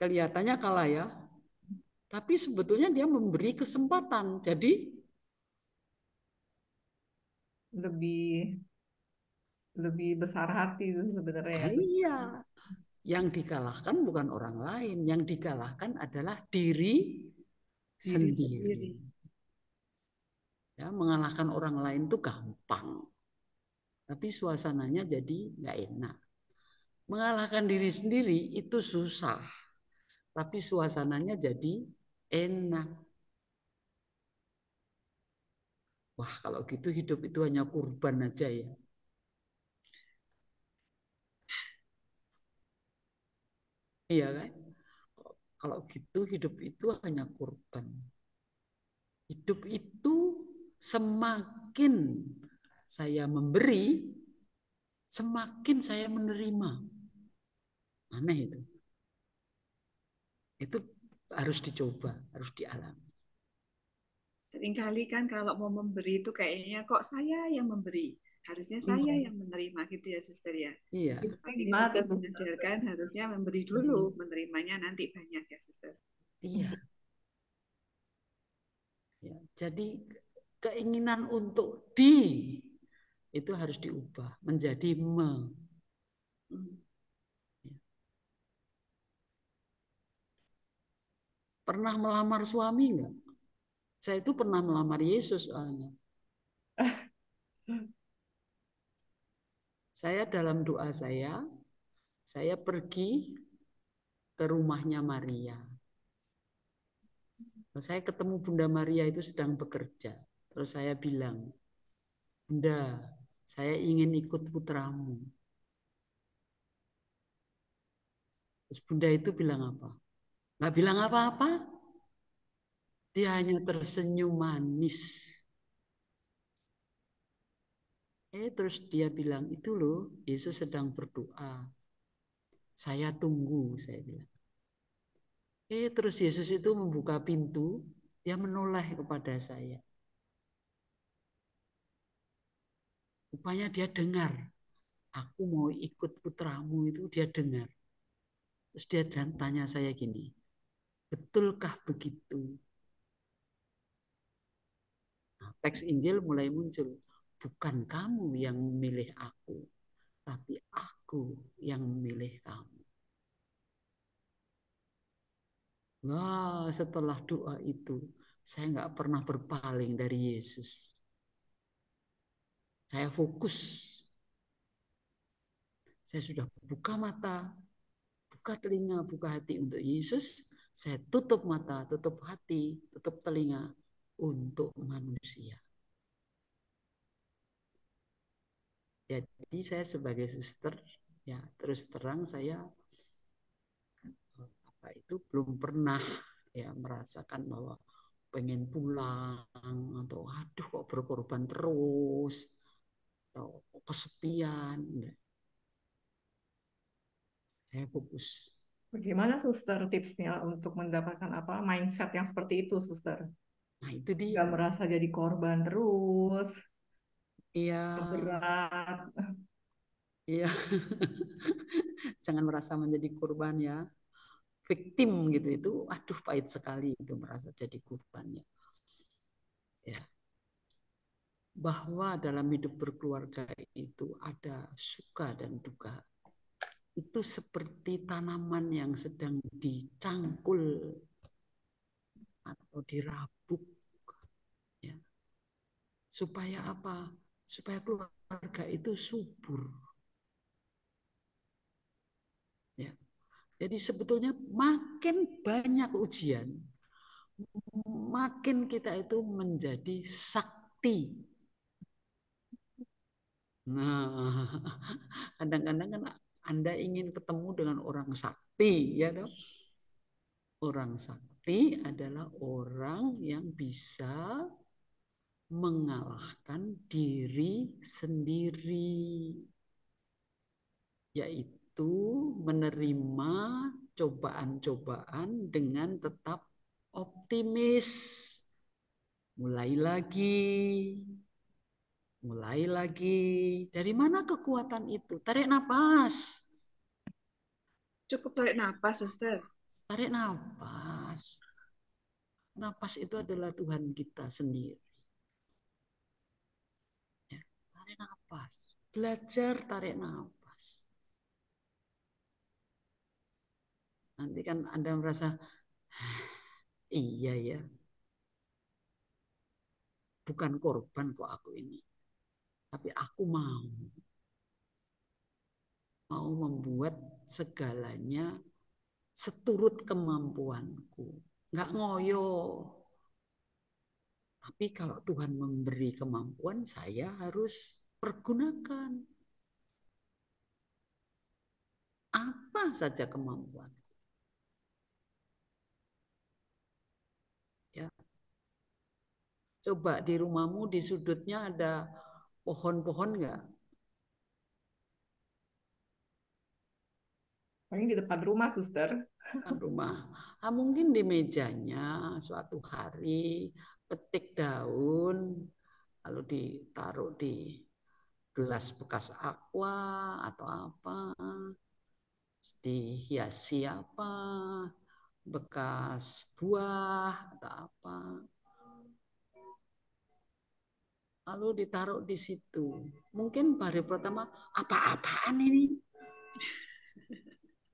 [SPEAKER 3] Kelihatannya kalah ya. Tapi sebetulnya dia memberi kesempatan. Jadi
[SPEAKER 2] lebih besar hati itu sebenarnya ya.
[SPEAKER 3] iya, yang dikalahkan bukan orang lain, yang dikalahkan adalah diri sendiri. Ya, mengalahkan orang lain itu gampang, tapi suasananya jadi nggak enak. Mengalahkan diri sendiri itu susah, tapi suasananya jadi enak. Wah, kalau gitu hidup itu hanya kurban aja ya. Iya kan? Kalau gitu hidup itu hanya kurban. Hidup itu semakin saya memberi, semakin saya menerima. Aneh itu. Itu harus dicoba, harus dialami.
[SPEAKER 1] Seringkali kan kalau mau memberi itu kayaknya kok saya yang memberi. Harusnya saya yang menerima gitu ya, Suster ya.
[SPEAKER 3] Iya.
[SPEAKER 1] Tapi Suster mengajarkan harusnya memberi dulu, menerimanya nanti banyak ya, Suster.
[SPEAKER 3] Iya. Ya, jadi keinginan untuk itu harus diubah menjadi me. Pernah melamar suami enggak? Saya itu pernah melamar Yesus soalnya. Saya dalam doa saya pergi ke rumahnya Maria. Saya ketemu Bunda Maria itu sedang bekerja. Terus saya bilang, Bunda, saya ingin ikut putramu. Terus Bunda itu bilang apa? Nggak bilang apa-apa. Dia hanya tersenyum manis. Terus dia bilang, itu loh, Yesus sedang berdoa. Saya tunggu, saya bilang. Terus Yesus itu membuka pintu, dia menoleh kepada saya. Rupanya dia dengar. Aku mau ikut putramu itu, dia dengar. Terus dia tanya saya gini, betulkah begitu? Nah, teks Injil mulai muncul. Bukan kamu yang memilih aku, tapi aku yang memilih kamu. Wah, setelah doa itu, saya nggak pernah berpaling dari Yesus. Saya fokus. Saya sudah buka mata, buka telinga, buka hati untuk Yesus. Saya tutup mata, tutup hati, tutup telinga untuk manusia. Jadi saya sebagai suster, ya terus terang saya itu belum pernah ya merasakan bahwa pengen pulang atau aduh kok berkorban terus atau kesepian. Saya fokus.
[SPEAKER 2] Bagaimana suster tipsnya untuk mendapatkan apa mindset yang seperti itu, suster?
[SPEAKER 3] Nah itu dia.
[SPEAKER 2] Gak merasa jadi korban terus,
[SPEAKER 3] Iya.
[SPEAKER 2] berat.
[SPEAKER 3] Iya. Jangan merasa menjadi korban ya. Victim gitu itu, aduh pahit sekali itu merasa jadi korbannya. Ya. Bahwa dalam hidup berkeluarga itu ada suka dan duka. Itu seperti tanaman yang sedang dicangkul atau dirabuk. Ya. Supaya apa? Supaya keluarga itu subur. Ya. Jadi sebetulnya makin banyak ujian, makin kita itu menjadi sakti. Nah, kadang-kadang kan Anda ingin ketemu dengan orang sakti, ya dong? Orang sakti adalah orang yang bisa mengalahkan diri sendiri, yaitu menerima cobaan-cobaan dengan tetap optimis. Mulai lagi. Dari mana kekuatan itu? Tarik nafas.
[SPEAKER 1] Cukup tarik nafas, suster.
[SPEAKER 3] Tarik nafas. Nafas itu adalah Tuhan kita sendiri. Ya, tarik nafas. Belajar tarik nafas. Nanti kan Anda merasa, iya ya, bukan korban kok aku ini. Tapi aku mau membuat segalanya seturut kemampuanku. Nggak ngoyo. Tapi kalau Tuhan memberi kemampuan, saya harus pergunakan. Apa saja kemampuan. Ya. Coba di rumahmu di sudutnya ada pohon-pohon nggak?
[SPEAKER 2] Paling di depan rumah, suster.
[SPEAKER 3] Depan rumah. Mungkin di mejanya suatu hari petik daun, lalu ditaruh di gelas bekas aqua atau apa, dihiasi apa, bekas buah atau apa. Lalu ditaruh di situ. Mungkin hari pertama, apa-apaan ini?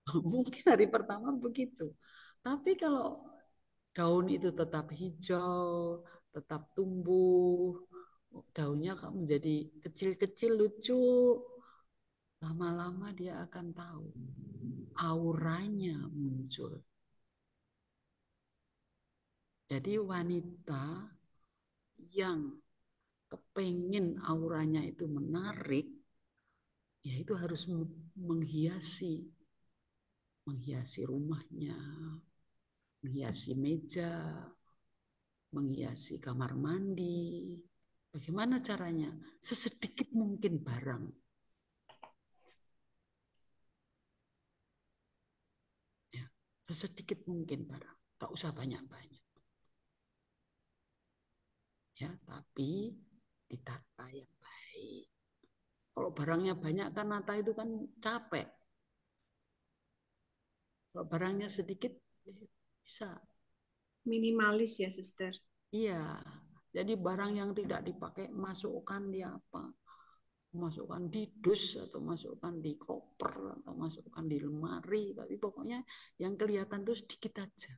[SPEAKER 3] Mungkin hari pertama begitu. Tapi kalau daun itu tetap hijau, tetap tumbuh, daunnya menjadi kecil-kecil lucu, lama-lama dia akan tahu. Auranya muncul. Jadi wanita yang kepengen auranya itu menarik, ya itu harus menghiasi rumahnya, menghiasi meja, menghiasi kamar mandi. Bagaimana caranya? Sesedikit mungkin barang. Ya, sesedikit mungkin barang. Tak usah banyak-banyak. Ya, tapi ditata yang baik. Kalau barangnya banyak kan nata itu kan capek. Kalau barangnya sedikit bisa.
[SPEAKER 1] Minimalis ya, Suster.
[SPEAKER 3] Iya. Jadi barang yang tidak dipakai masukkan di apa? Masukkan di dus atau masukkan di koper atau masukkan di lemari. Tapi pokoknya yang kelihatan tuh sedikit aja.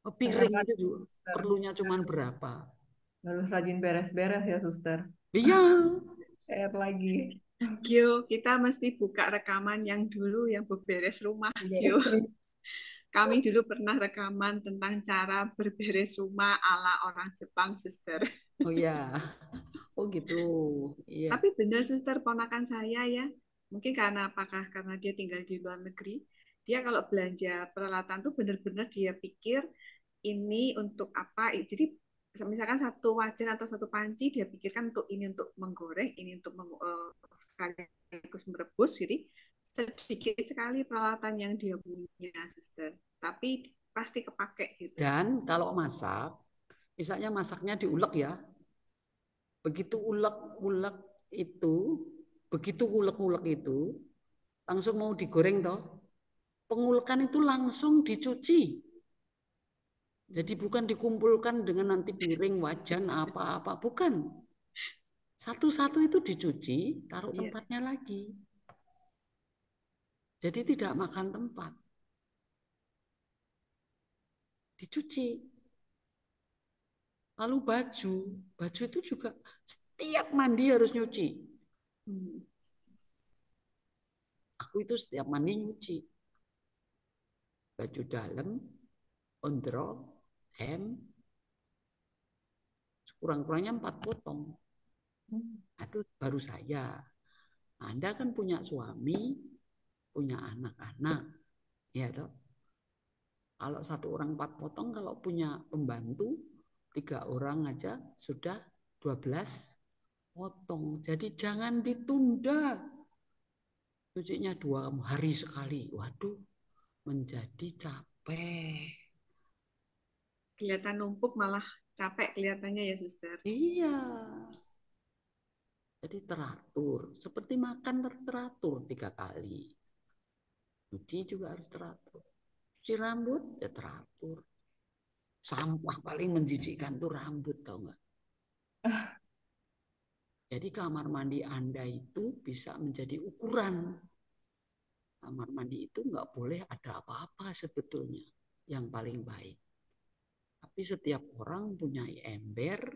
[SPEAKER 2] PR
[SPEAKER 3] Piring itu
[SPEAKER 2] lagi,
[SPEAKER 3] juga
[SPEAKER 2] Suster.
[SPEAKER 3] perlunya cuman berapa?
[SPEAKER 2] Harus rajin beres-beres ya, Suster.
[SPEAKER 3] Iya.
[SPEAKER 2] PR lagi.
[SPEAKER 1] Gio, kita mesti buka rekaman yang dulu yang beberes rumah, Gio.
[SPEAKER 2] Beres rumah.
[SPEAKER 1] Kami dulu pernah rekaman tentang cara berberes rumah ala orang Jepang, Suster.
[SPEAKER 3] Oh ya. Oh gitu. Iya.
[SPEAKER 1] Tapi benar, Suster, ponakan saya ya. Mungkin karena dia tinggal di luar negeri, dia kalau belanja peralatan tuh benar-benar dia pikir ini untuk apa. Jadi misalkan satu wajan atau satu panci dia pikirkan untuk ini untuk menggoreng, ini untuk sekaligus merebus. Jadi sedikit sekali peralatan yang dia punya, Suster. Tapi pasti kepake gitu.
[SPEAKER 3] Dan kalau masak, misalnya masaknya diulek ya. Begitu ulek-ulek itu, begitu ulek-ulek itu, langsung mau digoreng toh. Pengulekan itu langsung dicuci. Jadi bukan dikumpulkan dengan nanti piring, wajan, apa-apa. Bukan. Satu-satu itu dicuci, taruh
[SPEAKER 1] Iya.
[SPEAKER 3] tempatnya lagi. Jadi tidak makan tempat. Dicuci. Lalu baju itu juga setiap mandi harus nyuci. Aku itu setiap mandi nyuci. Baju dalam, ondrol, hem, kurang-kurangnya 4 potong. Itu baru saya. Anda kan punya suami, punya anak-anak, ya dok. Kalau 1 orang 4 potong, kalau punya pembantu 3 orang aja sudah 12 potong. Jadi jangan ditunda. Cucinya 2 hari sekali. Waduh, menjadi capek.
[SPEAKER 1] Kelihatan numpuk malah capek kelihatannya ya, Suster.
[SPEAKER 3] Iya. Jadi teratur. Seperti makan teratur 3 kali. Cuci juga harus teratur. Cuci rambut ya teratur. Sampah paling menjijikkan tuh rambut, tau nggak? Jadi kamar mandi Anda itu bisa menjadi ukuran. Kamar mandi itu nggak boleh ada apa-apa sebetulnya yang paling baik. Tapi setiap orang punya ember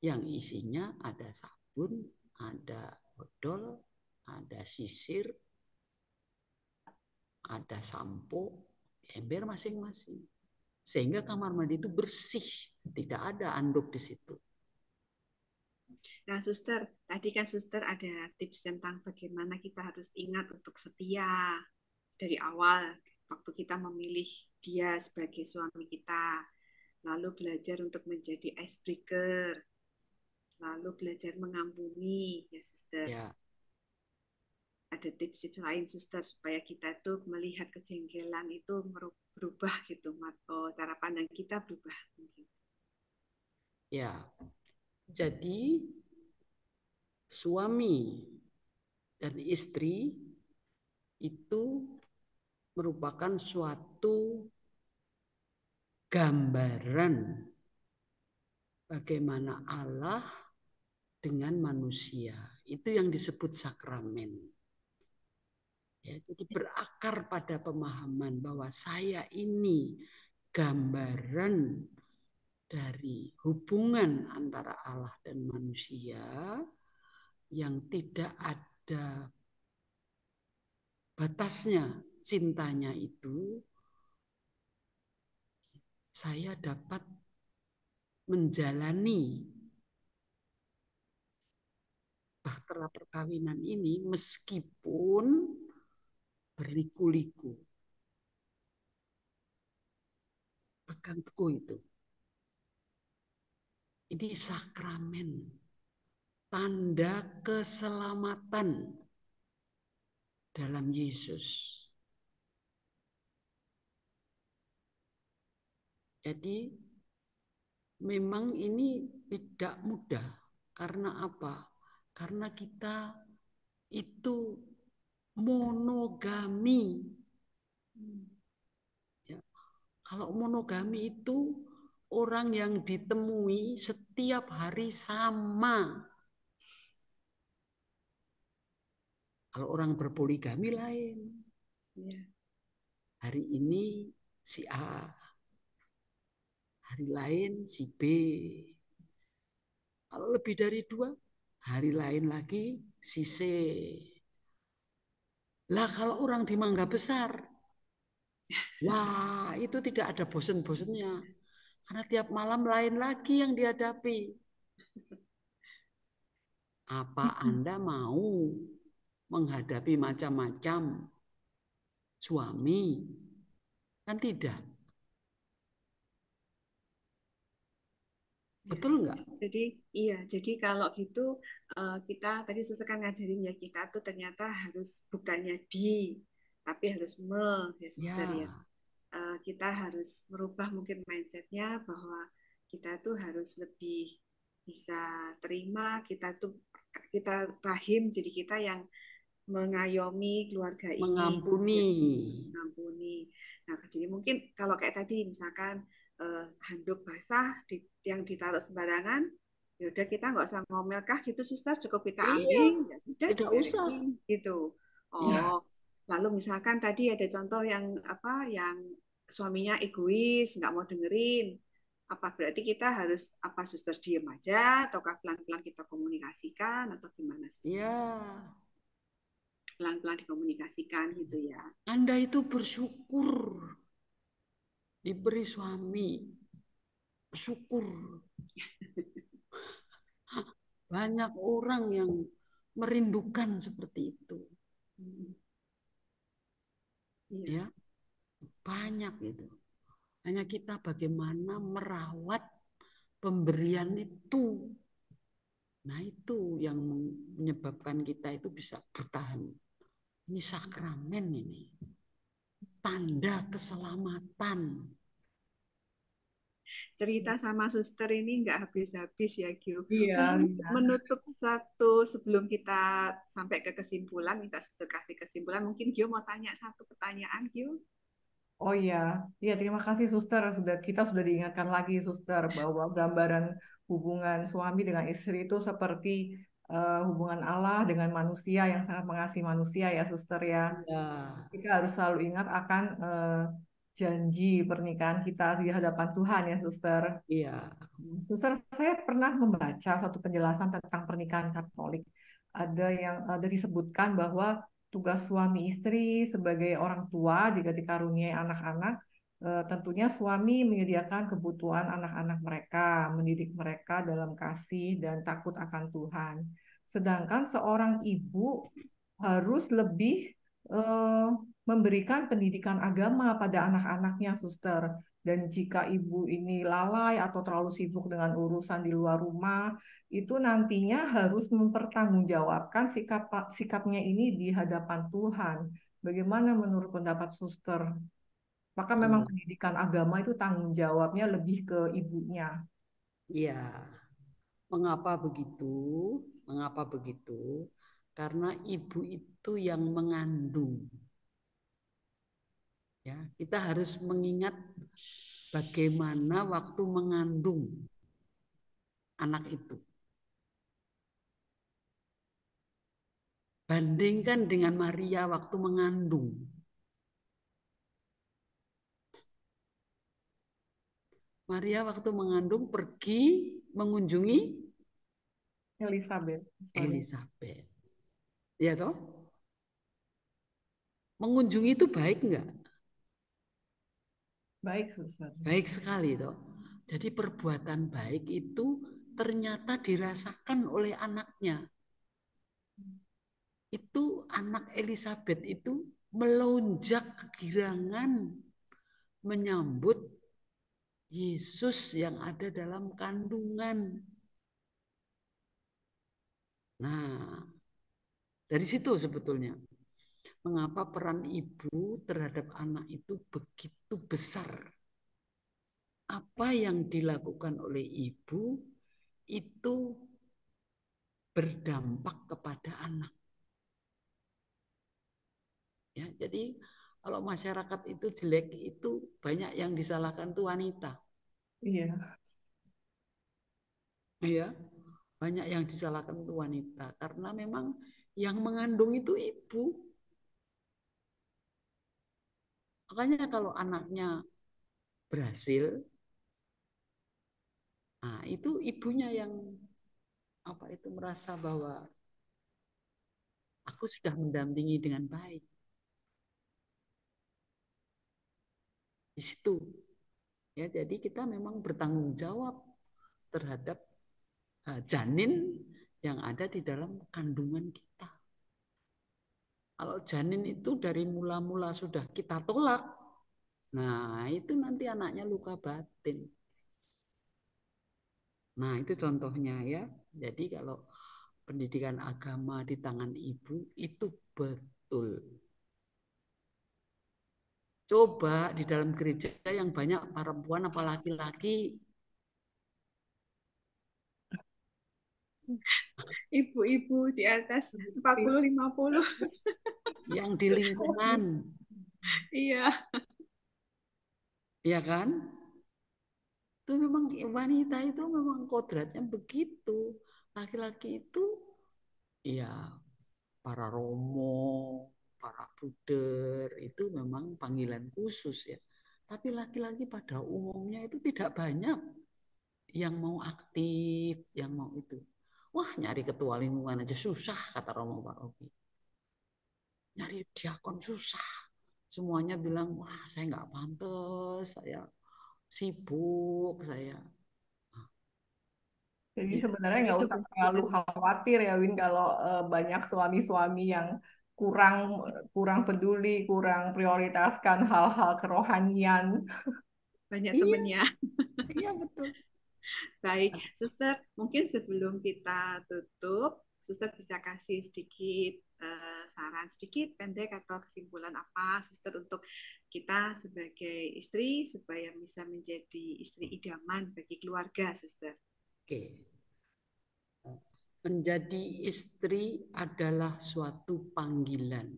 [SPEAKER 3] yang isinya ada sabun, ada odol, ada sisir, ada sampo, ember masing-masing. Sehingga kamar mandi itu bersih, tidak ada anduk di situ.
[SPEAKER 1] Nah, Suster, tadi kan Suster ada tips tentang bagaimana kita harus ingat untuk setia dari awal waktu kita memilih dia sebagai suami kita. Lalu belajar untuk menjadi icebreaker. Lalu belajar mengampuni, ya Suster.
[SPEAKER 3] Ya.
[SPEAKER 1] Ada tips-tips lain, Suster, supaya kita tuh melihat kejengkelan itu berubah gitu, cara pandang kita berubah.
[SPEAKER 3] Ya, jadi suami dan istri itu merupakan suatu gambaran bagaimana Allah dengan manusia. Itu yang disebut sakramen. Ya, jadi berakar pada pemahaman bahwa saya ini gambaran dari hubungan antara Allah dan manusia yang tidak ada batasnya cintanya itu, saya dapat menjalani bahtera perkawinan ini meskipun berliku-liku. Pegang teguh itu. Ini sakramen, tanda keselamatan dalam Yesus. Jadi memang ini tidak mudah. Karena apa? Karena kita itu monogami. Ya. Kalau monogami itu orang yang ditemui setiap hari sama. Kalau orang berpoligami lain. Hari ini si A, hari lain si B. Kalau lebih dari 2, hari lain lagi si C. Lah kalau orang di Mangga Besar, wah itu tidak ada bosen-bosennya. Karena tiap malam lain lagi yang dihadapi. Apa Anda mau menghadapi macam-macam suami? Kan tidak. Betul enggak?
[SPEAKER 1] Jadi iya, jadi kalau gitu kita tadi Suster kan ngajarin ya kita tuh ternyata harus bukannya di, tapi harus ya Suster ya. Kita harus merubah mungkin mindsetnya bahwa kita tuh harus lebih bisa terima, kita rahim, jadi kita yang mengayomi keluarga ini,
[SPEAKER 3] mengampuni.
[SPEAKER 1] mengampuni. Nah, jadi mungkin kalau kayak tadi misalkan handuk basah yang ditaruh sembarangan, ya udah kita nggak usah ngomel kah gitu Suster, cukup kita ambil, ya sudah
[SPEAKER 3] tidak usah
[SPEAKER 1] gitu. Oh, lalu misalkan tadi ada contoh yang yang suaminya egois, nggak mau dengerin. Apa berarti kita harus Suster diem aja, ataukah pelan-pelan kita komunikasikan atau gimana Suster?
[SPEAKER 3] Iya.
[SPEAKER 1] Pelan-pelan dikomunikasikan gitu ya.
[SPEAKER 3] Anda itu bersyukur diberi suami. Bersyukur. Banyak orang yang merindukan seperti itu. Ya, banyak itu. Hanya kita bagaimana merawat pemberian itu. Nah, itu yang menyebabkan kita itu bisa bertahan. Ini sakramen ini. Tanda keselamatan.
[SPEAKER 1] Cerita sama suster ini nggak habis-habis ya, Gio.
[SPEAKER 2] Iya,
[SPEAKER 1] Menutup sebelum kita sampai ke kesimpulan, minta suster kasih kesimpulan. Mungkin Gio mau tanya satu pertanyaan, Gio.
[SPEAKER 2] Oh iya, iya terima kasih Suster. Kita sudah diingatkan lagi Suster bahwa gambaran hubungan suami dengan istri itu seperti hubungan Allah dengan manusia yang sangat mengasihi manusia ya Suster ya.
[SPEAKER 3] Ya.
[SPEAKER 2] Kita harus selalu ingat akan janji pernikahan kita di hadapan Tuhan ya Suster.
[SPEAKER 3] Iya.
[SPEAKER 2] Suster, saya pernah membaca satu penjelasan tentang pernikahan Katolik. Ada disebutkan bahwa tugas suami istri sebagai orang tua jika dikaruniai anak-anak, tentunya suami menyediakan kebutuhan anak-anak mereka, mendidik mereka dalam kasih dan takut akan Tuhan. Sedangkan seorang ibu harus lebih eh, memberikan pendidikan agama pada anak-anaknya, Suster. Dan jika ibu ini lalai atau terlalu sibuk dengan urusan di luar rumah, itu nantinya harus mempertanggungjawabkan sikapnya ini di hadapan Tuhan. Bagaimana menurut pendapat Suster? Maka memang pendidikan agama itu tanggung jawabnya lebih ke ibunya.
[SPEAKER 3] Iya. Mengapa begitu? Mengapa begitu? Karena ibu itu yang mengandung. Ya, kita harus mengingat bagaimana waktu mengandung anak itu. Bandingkan dengan Maria waktu mengandung. Maria waktu mengandung pergi mengunjungi Elizabeth. Ya toh? Mengunjungi itu baik enggak?
[SPEAKER 2] Baik, Suster.
[SPEAKER 3] Baik sekali toh. Jadi perbuatan baik itu ternyata dirasakan oleh anaknya. Itu anak Elizabeth itu melonjak kegirangan menyambut Yesus yang ada dalam kandungan. Nah, dari situ sebetulnya mengapa peran ibu terhadap anak itu begitu besar. Apa yang dilakukan oleh ibu itu berdampak kepada anak. Ya, jadi kalau masyarakat itu jelek itu banyak yang disalahkan tuh wanita.
[SPEAKER 2] Iya.
[SPEAKER 3] Iya, banyak yang disalahkan tuh wanita karena memang yang mengandung itu ibu. Makanya kalau anaknya berhasil, nah itu ibunya yang merasa bahwa aku sudah mendampingi dengan baik. Di situ. Ya, jadi kita memang bertanggung jawab terhadap janin yang ada di dalam kandungan kita. Kalau janin itu dari mula-mula sudah kita tolak, nah itu nanti anaknya luka batin. Nah itu contohnya ya. Jadi kalau pendidikan agama di tangan ibu itu betul. Coba di dalam gereja yang banyak perempuan apa laki-laki.
[SPEAKER 1] Ibu-ibu di atas 40-50.
[SPEAKER 3] Yang di lingkungan.
[SPEAKER 1] Iya.
[SPEAKER 3] Iya kan? Itu memang wanita itu memang kodratnya begitu. Laki-laki itu ya para romo, para buder itu memang panggilan khusus ya. Tapi laki-laki pada umumnya itu tidak banyak yang mau aktif, yang mau itu. Wah, nyari ketua lingkungan aja susah, kata Romo Pak Robi. Nyari diakon susah. Semuanya bilang, wah saya nggak pantas, saya sibuk, saya.
[SPEAKER 2] Jadi
[SPEAKER 3] Ya,
[SPEAKER 2] sebenarnya
[SPEAKER 1] Jadi
[SPEAKER 2] nggak usah terlalu
[SPEAKER 1] kebetulan
[SPEAKER 2] khawatir ya Win kalau banyak suami-suami yang kurang kurang peduli, kurang prioritaskan hal-hal kerohanian.
[SPEAKER 1] banyak
[SPEAKER 3] iya,
[SPEAKER 1] temennya.
[SPEAKER 3] iya betul.
[SPEAKER 1] Baik, Suster, mungkin sebelum kita tutup, Suster bisa kasih sedikit saran sedikit pendek atau kesimpulan apa, Suster, untuk kita sebagai istri supaya bisa menjadi istri idaman bagi keluarga, Suster.
[SPEAKER 3] Oke. Menjadi istri adalah suatu panggilan.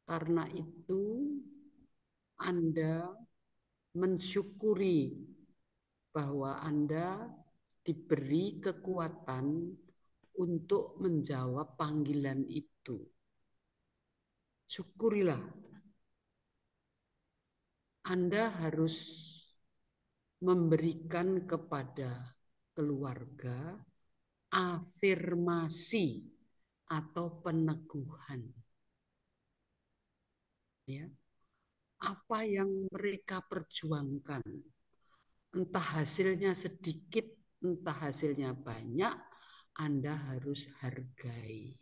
[SPEAKER 3] Karena itu Anda mensyukuri bahwa Anda diberi kekuatan untuk menjawab panggilan itu. Syukurilah. Anda harus memberikan kepada keluarga afirmasi atau peneguhan. Ya. Apa yang mereka perjuangkan, entah hasilnya sedikit, entah hasilnya banyak, Anda harus hargai.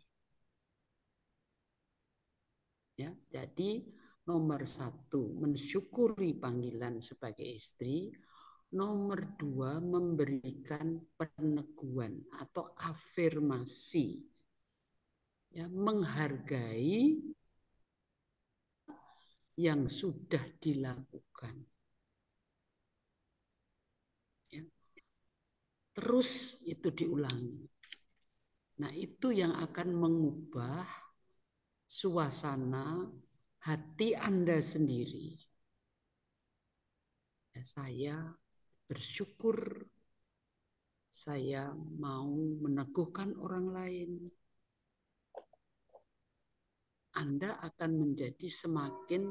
[SPEAKER 3] Ya, jadi nomor 1, mensyukuri panggilan sebagai istri. Nomor 2, memberikan peneguhan atau afirmasi. Ya, menghargai yang sudah dilakukan. Ya. Terus itu diulangi. Nah, itu yang akan mengubah suasana hati Anda sendiri. Ya, saya bersyukur saya mau meneguhkan orang lain. Anda akan menjadi semakin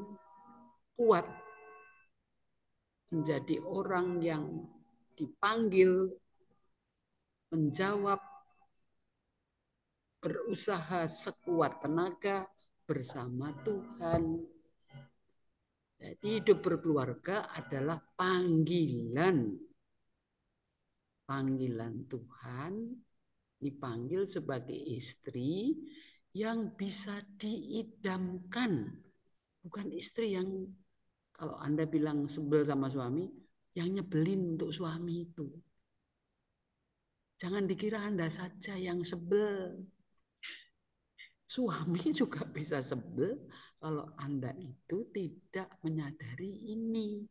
[SPEAKER 3] kuat, menjadi orang yang dipanggil menjawab, berusaha sekuat tenaga bersama Tuhan. Jadi hidup berkeluarga adalah panggilan. Panggilan Tuhan, dipanggil sebagai istri yang bisa diidamkan. Bukan istri yang kalau Anda bilang sebel sama suami, yang nyebelin untuk suami itu. Jangan dikira Anda saja yang sebel. Suami juga bisa sebel kalau Anda itu tidak menyadari ini.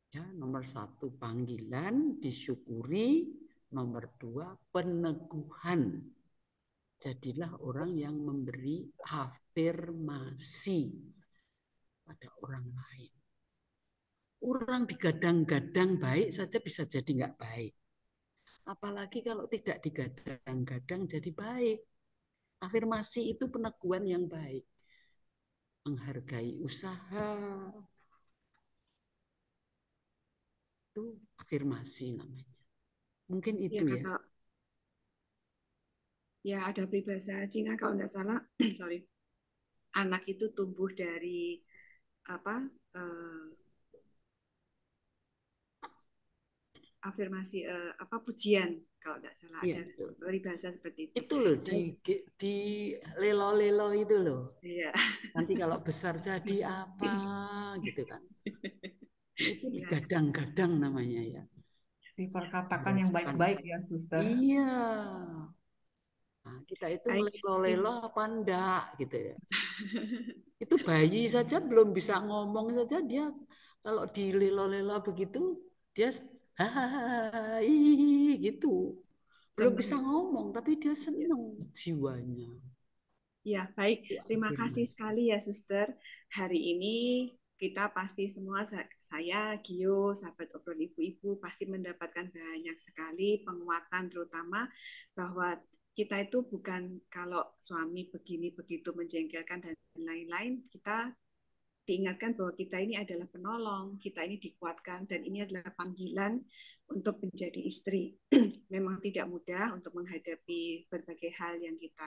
[SPEAKER 3] Ya, nomor Nomor 1 panggilan, disyukuri. Nomor 2 peneguhan. Jadilah orang yang memberi afirmasi pada orang lain. Orang digadang-gadang baik saja bisa jadi nggak baik. Apalagi kalau tidak digadang-gadang jadi baik. Afirmasi itu peneguhan yang baik. Menghargai usaha. Itu afirmasi namanya. Mungkin itu ya.
[SPEAKER 1] Kata, ya ada peribahasa Cina kalau tidak salah, sorry, anak itu tumbuh dari apa? Afirmasi apa pujian kalau tidak salah
[SPEAKER 3] Iya,
[SPEAKER 1] ada peribahasa seperti itu.
[SPEAKER 3] Itu loh di lelo-lelo itu loh.
[SPEAKER 1] Iya.
[SPEAKER 3] Nanti kalau besar jadi apa gitu kan. Itu digadang-gadang namanya ya.
[SPEAKER 2] Diperkatakan yang baik-baik ya, Suster.
[SPEAKER 3] Iya. Nah, kita itu melelo-lelo apa enggak gitu ya. Itu bayi saja belum bisa ngomong saja dia kalau dilelo-lelo begitu dia hahaha gitu. Belum bisa ngomong tapi dia senang jiwanya.
[SPEAKER 1] Ya, baik. Terima kasih sekali ya, Suster. Hari ini kita pasti semua, saya, Gio, sahabat obrolan ibu-ibu, pasti mendapatkan banyak sekali penguatan, terutama bahwa kita itu bukan kalau suami begini begitu menjengkelkan dan lain-lain, kita diingatkan bahwa kita ini adalah penolong, kita ini dikuatkan, dan ini adalah panggilan untuk menjadi istri. Memang tidak mudah untuk menghadapi berbagai hal yang kita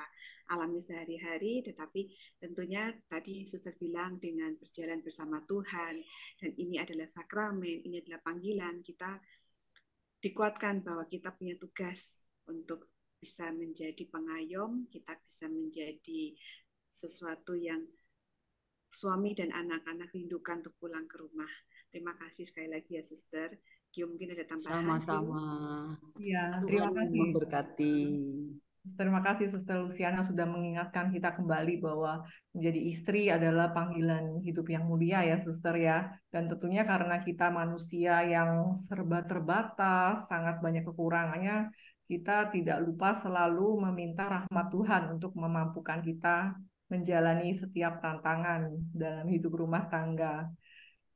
[SPEAKER 1] alami sehari-hari, tetapi tentunya tadi Suster bilang dengan berjalan bersama Tuhan, dan ini adalah sakramen, ini adalah panggilan, kita dikuatkan bahwa kita punya tugas untuk bisa menjadi pengayom, kita bisa menjadi sesuatu yang suami dan anak-anak rindukan untuk pulang ke rumah. Terima kasih sekali lagi ya, Suster. Gio mungkin ada tambahan?
[SPEAKER 3] Sama-sama.
[SPEAKER 2] Ya,
[SPEAKER 3] Tuhan
[SPEAKER 2] terima kasih.
[SPEAKER 3] memberkati.
[SPEAKER 2] Terima kasih Suster Luciana sudah mengingatkan kita kembali bahwa menjadi istri adalah panggilan hidup yang mulia ya Suster ya. Dan tentunya karena kita manusia yang serba terbatas, sangat banyak kekurangannya, kita tidak lupa selalu meminta rahmat Tuhan untuk memampukan kita menjalani setiap tantangan dalam hidup rumah tangga.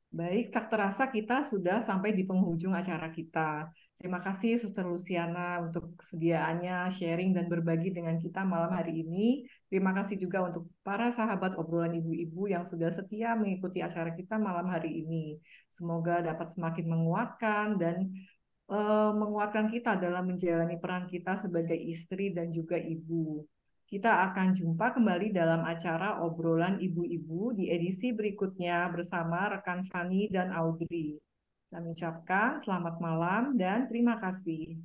[SPEAKER 2] Baik, tak terasa kita sudah sampai di penghujung acara kita. Terima kasih Suster Luciana untuk kesediaannya sharing dan berbagi dengan kita malam hari ini. Terima kasih juga untuk para sahabat obrolan ibu-ibu yang sudah setia mengikuti acara kita malam hari ini. Semoga dapat semakin menguatkan dan menguatkan kita dalam menjalani peran kita sebagai istri dan juga ibu. Kita akan jumpa kembali dalam acara obrolan ibu-ibu di edisi berikutnya bersama rekan Fani dan Audrey. Kami ucapkan selamat malam dan terima kasih.